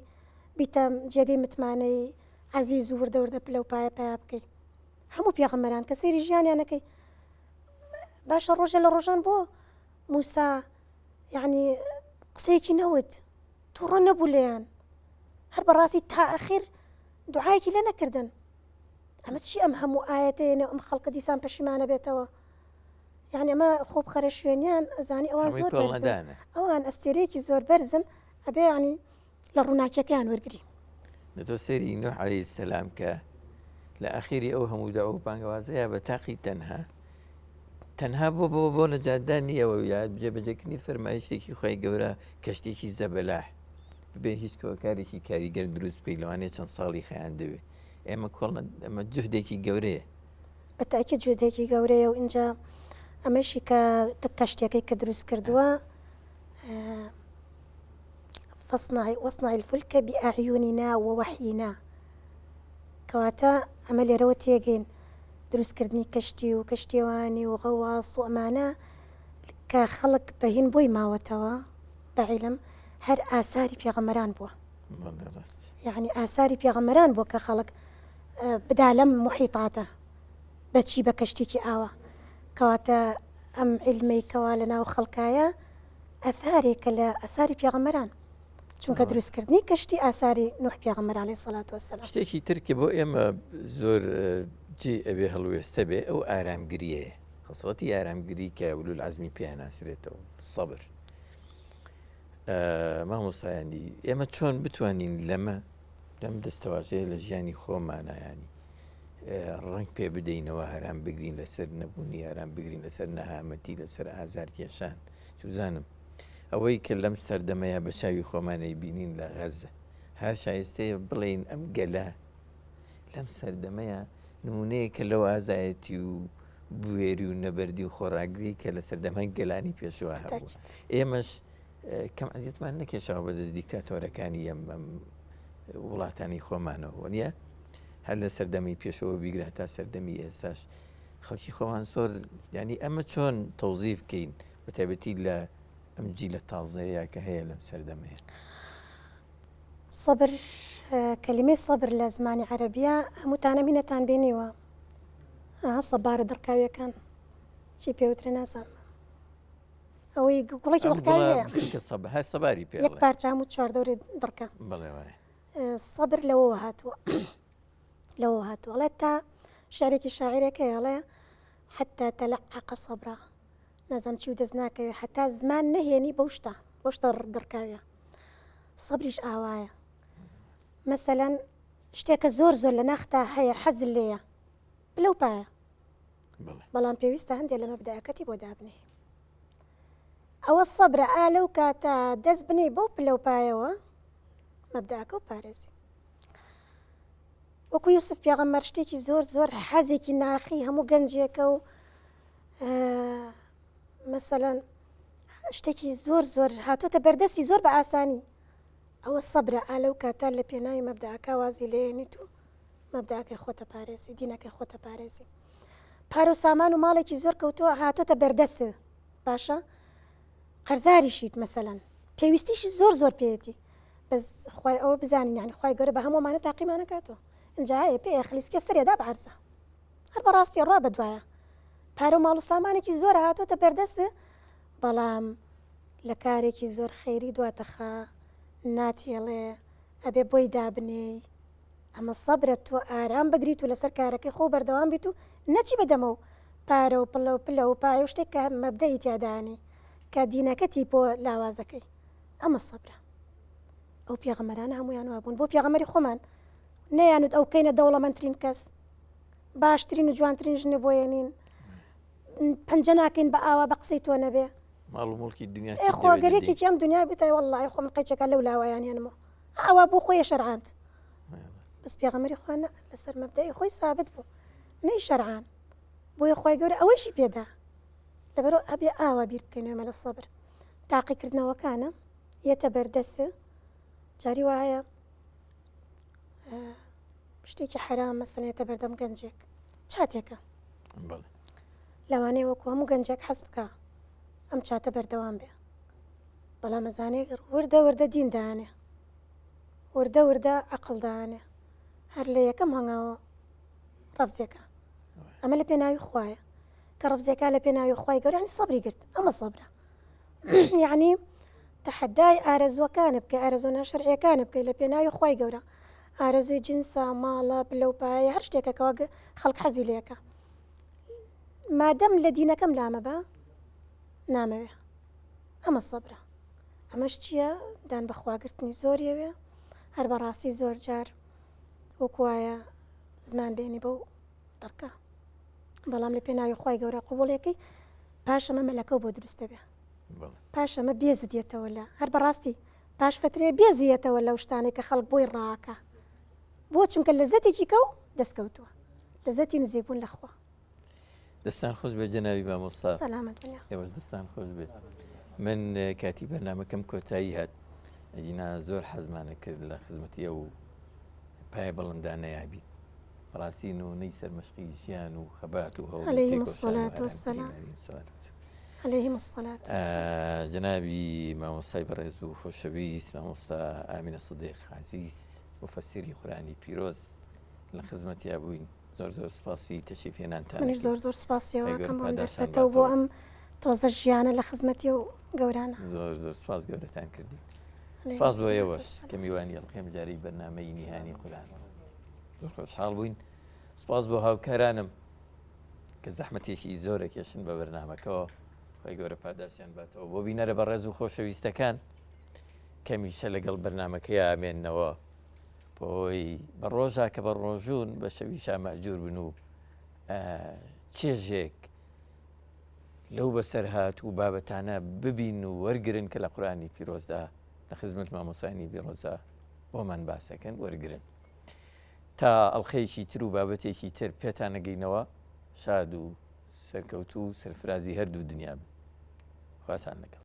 بیتە جێگەی متمانەی عەزیز و وردە پلە و پایە بکەی هەموو پێغەمبەران کە سەیری ژیانیانەکەی باشە ڕۆژە لە ڕۆژان بۆ موسا یعنی قسەیەکی نەوت تووڕە نەبوو لێیان هەر بەڕاستی تا ئەخیر دوعایەکی لێ نەکردن ئەمە چی ئەم هەموو ئاەتەیەنێ ئەم خەڵکە دیسان پەشیمانە بێتەوە یعنی ئەمە خۆب خەرە شوێنیان ئەزانی ئەوان زۆر ئەوان ئەستێرەیەکی زۆر بەرزن ئەبێ ینی لە ڕووناکیەکەیان وەرگری لە تۆ سەری نوح عەلەیهی السەلام کە لە ئاخیری ئەو هەموو داوا و بانگەوازەیە بە تاقی تەنها بۆ نەجاتدانی ئەوە یا جێبەجێکردنی فەرمایشتێکی خۆی گەورە کەشتێکی زەبەلاح ببێ هیچ کۆکارێکی کاریگەر دروست بکەی لەوانەیە چەند ساڵی خەیان دەوێ ئەمە جوهدێکی گەورەیە بەتاکید جوهدێکی گەورەیە و اینجا ئەمەشی کە کەشتێکەکەی کە دروست کردووە وەصنع الفلك بأعيننا ووحينا کەواتە ئەمە لێرەوە تێگەین دروستکردنی کەشتی و کەشتێوانی و غەواص و ئەمانە کە خەڵک بەهین بۆی ماوەتەوە بەعیلم هەر ئاساری پێغەمبەران بووە یعنی ئاساری پێغەمبەران بووە کە خەڵک بدا لەم محیطاتە بەچی بە کەشتێکی ئاوە کەواتە ئەم عیلمەی کەوا لە ناو خەڵکایە ئەثارێکە لە ئەساری پێغەمبەران چونکە دروستکردنی کەشتی ئاساری نوح پێغەمبەر عەلەیهی سەڵات وەسەلام شتێکی ترکە بۆ ئێمە زۆر جێ ئەبێ هەڵوێستە بێ ئەو ئارامگریەیە خەسڵەتی ئارامگری کە ئولول عەزمی پێیان ناسرێتەوە سەبر مامۆستایانی ئێمە چۆن بتوانین لەم دەستەواژەیە لە ژیانی خۆمانە ینی ڕنگ پێ بدەینەوە هەرام بگرین لەسەر نەبوونی هەرام بگرین لەسەر نەهامەتی لەسەر ئازار کێشان چوزانم ئەوەی کە لەم سەردەمەیە بە چاوی خۆمانەی بینین لە غەزە هەر شایستەیە بڵێین ئەم گەلە لەم سەردەمەیە نمونەیە کە لەو ئازایەتی و بوێری و نەبەردی و خۆراگری کە لە سەردەمای گەلانی پێشەوە هەبوو ئێمەش کەم عەزیەتمان نەکێشەوە بەدەست دیکتاتۆرەکانی ئەم وڵاتانی خۆمانەوە نییە هەر لە سەردەمی پێشەوە بیگرا تا سەردەمی ئێستاش خەڵکی خۆمان زۆر ینی ئەمە چۆن تەوزیف بکەین بە تایبەتی لە ئەم جیلە تازەیە کە هەیە لەم سەردەمەیە سەبر کەلیمەی سەبر لە زمانی عەرەبیە هەمووتانە مینەتان بینیوە سەبارە دڕکاویەکان چی پێوترێ نازانم ئەوەی گوڵێکی دڕکاویە هەر سەباری پێ یەک پارچە هەموو چواردەوری دڕکە سەبر لەوە هاتووە ئەڵێ تا شارێکی شاعیرێکە ئەڵێ حتى تلعق صبرا نازم چی و دەست ناکەوێ حتا زمان نەهێنی بەو شتە دڕکاویە سەبریش ئاوایە مەسەلەن شتێکە زۆر لە ناختا هەیە حەزل لێیە بلەو پایە بەڵام پێویستە هەندێک لە مەبدەکەتی بۆ دابنێ ئەوە سەبرە ئالەو کاتە دەست بنێ بەو پلەو پایەوە مەبدەکە و پارێزی وەکو یوسف پێغەمبەر شتێکی زۆر حەزێکی ناخی هەموو گەنجێکە و مەسەلەن شتێکی زۆر هاتوۆتە بەردەستی زۆر بە ئاسانی ئەوە سەبرە ئالەو کاتە لە پێناوی مەبدەکە وازی لێنیت و مەبدەکەی خۆتە پارێزی دینەکەی خۆتە پارێزی پار و سامان و ماڵێکی زۆر کەوتووە هاتوۆتە بەردەسە باشە قەرزاریشیت مەسەلەن پێویستیشی زۆر پێێتی بەس خۆی ئەوە بزانین یعنی خۆی گەورە بە هەموومانە تاقیمانەکاتەوە اینجا هەیە پێ خلیسکە سەرێدا بەعەرزە هەر بەڕاستی ڕوا بەدوایە پارە و ماڵ و سامانێکی زۆر هاتوۆتە بەردەسە بەڵام لە کارێکی زۆر خێری دواتەخا ناتێڵێ ئەبێ بۆی دابنێ ئەمە سەبرە تۆ ئارام بگریت و لەسەر کارەکەی خۆ بەردەوام بیت و نەچی بەدەمە و پارە و پلە و پایە و شتێک کە مەبدەی تیادانی کە دینەکەتی بۆ لاوازەکەی ئەمە سەبرە ئەو پێغەمبەرانە هەمویان وابوون بۆ پێغەمبەری خۆمان نەیانوت ئەو کەینە دەوڵەمەندترین کەس باشترین و جوانترین ژنە بۆیەنین پەنجە ناکەین بە ئاوا بە قسەی تۆ نەبێ ماڵ و مڵکی دنیا خۆگەرێکی ئەم دنیا بێتای وەڵڵی خۆ من قەیچەکە لەو لاوایانیانمەوە ئاوا بۆ خۆی شەرعاند بەس پێغەمبەری خۆیان لەسەر مەبدەی خۆی سابت بوو نەی شەرعان بۆیە خۆی گەورە ئەوەیشی پێدا لەبەرەوە ئەبێ ئاوا بیر بکەینەوە لە سەبر تاقیکردنەوەکانە یەتە بەردەسە جاری وایە شتێکی حرام مەسەلێتە بەردەم گەنجێک چاتێکە لەوانەیە وەکو هەموو گەنجێک حەز بکە ئەم چاتە بەردەوام بێ بەڵام ئەزانێ وردە وردە دیندانێ وردە وردە عەقڵدانێ هەر لە یەکەم هەنگاوە ڕەفزێکە ئەمە لە پێناوی خوایە کە ڕەفزێکا لە پێناوی خوای گەورە یعنی سەبری گرت ئەمە سەبرە یعنی تەحەدای ئارەزوەکانە بکە ئارەزوە ناشرعیەکانە بکەیت لە پێناوی خوای گەورە ئارەزوی جنسە ماڵە بلەوپایە هەر شتێکەکەوە خەڵک حەزی لێەکە مادەم لە دینەکەم لامە بە نامەوێ ئەمە سەبرە ئەمەش چییە دان بەخواگرتنی زۆریەوێ هەر بەڕاستی زۆر جار وەکوایە زمان بێنی بەو دەڕکە بەڵام لە پێناوی خوای گەورە قوبوڵێکی پاشەمە مەلەکە بۆ دروستە بێ پاشەمە بێزدێتەوە لە هەر بەڕاستی پاش فترێ بێزیێتەوە لەو شتانێک کە خەڵک بۆی ڕاکە بۆ چونکە لەزەتێکی کە و دەستکەوتووە لەزەتی نزیکبوون لەخوا دەستان خۆش بێ جەناوی مامۆستا سەلامەت بنێ ئێوەش دەستان خۆش بێت من کاتی بەرنامەکەم کۆتایی هات ئەجینا زۆر حەزمانە کرد لە خزمەتیە و پای بەڵندانەیابی بەڕاستی نونەی سەرمەشقی ژیان و خەبات و هەوڵ عليهم الصلاة والسلام عليهم الصلاة والسلام جنابی مامۆستای بەڕێز و خۆشەویست مامۆستا ئامینە سدیق عەزیز مفەسیری قورئانی پیرۆز لە خزمەتیا بووین زۆر زۆر سپاسی تەشریفێنانتان منیش زۆر زۆر سپاسیەوەکەم بۆم دەرفەتەوە بۆ ئەم تۆزە ژیانە لە خزمەتی و گەورانە زۆر زۆر سپاس گەورەتان کردی سپاس بۆ ئێوەش کە میوانی ئەڵقێم جارەی بەرنامەی نیهانی قورئان زۆر خۆشحاڵ بووین سپاس بۆ هاوکارانم کە زەحمەتێکی زۆرە کێشن بە بەرنامەکەەوە خۆی گەورە پاداشیان باتەوە بۆ بینەرە بەڕێز و خۆشەویستەکان کەمیشە لەگەڵ بەرنامەکەی ئامێننەوە بۆی بە ڕۆژا کە بە ڕۆژوون بە شەویشا مەجوور بن و چێژێک لەو بەسەر هات و بابەتانە ببین و وەرگرن کە لە قورئانی پیرۆزدا لە خزمەت مامۆسانی پیرۆزە بۆمان باسەکەن وەرگرن تا ئەڵقەیەکی تر و بابەتێکی تر پێتان نەگەینەوە شاد و سەرکەوتو و سەرفرازی هەردوو دنیا بن خواتان لەگەڵ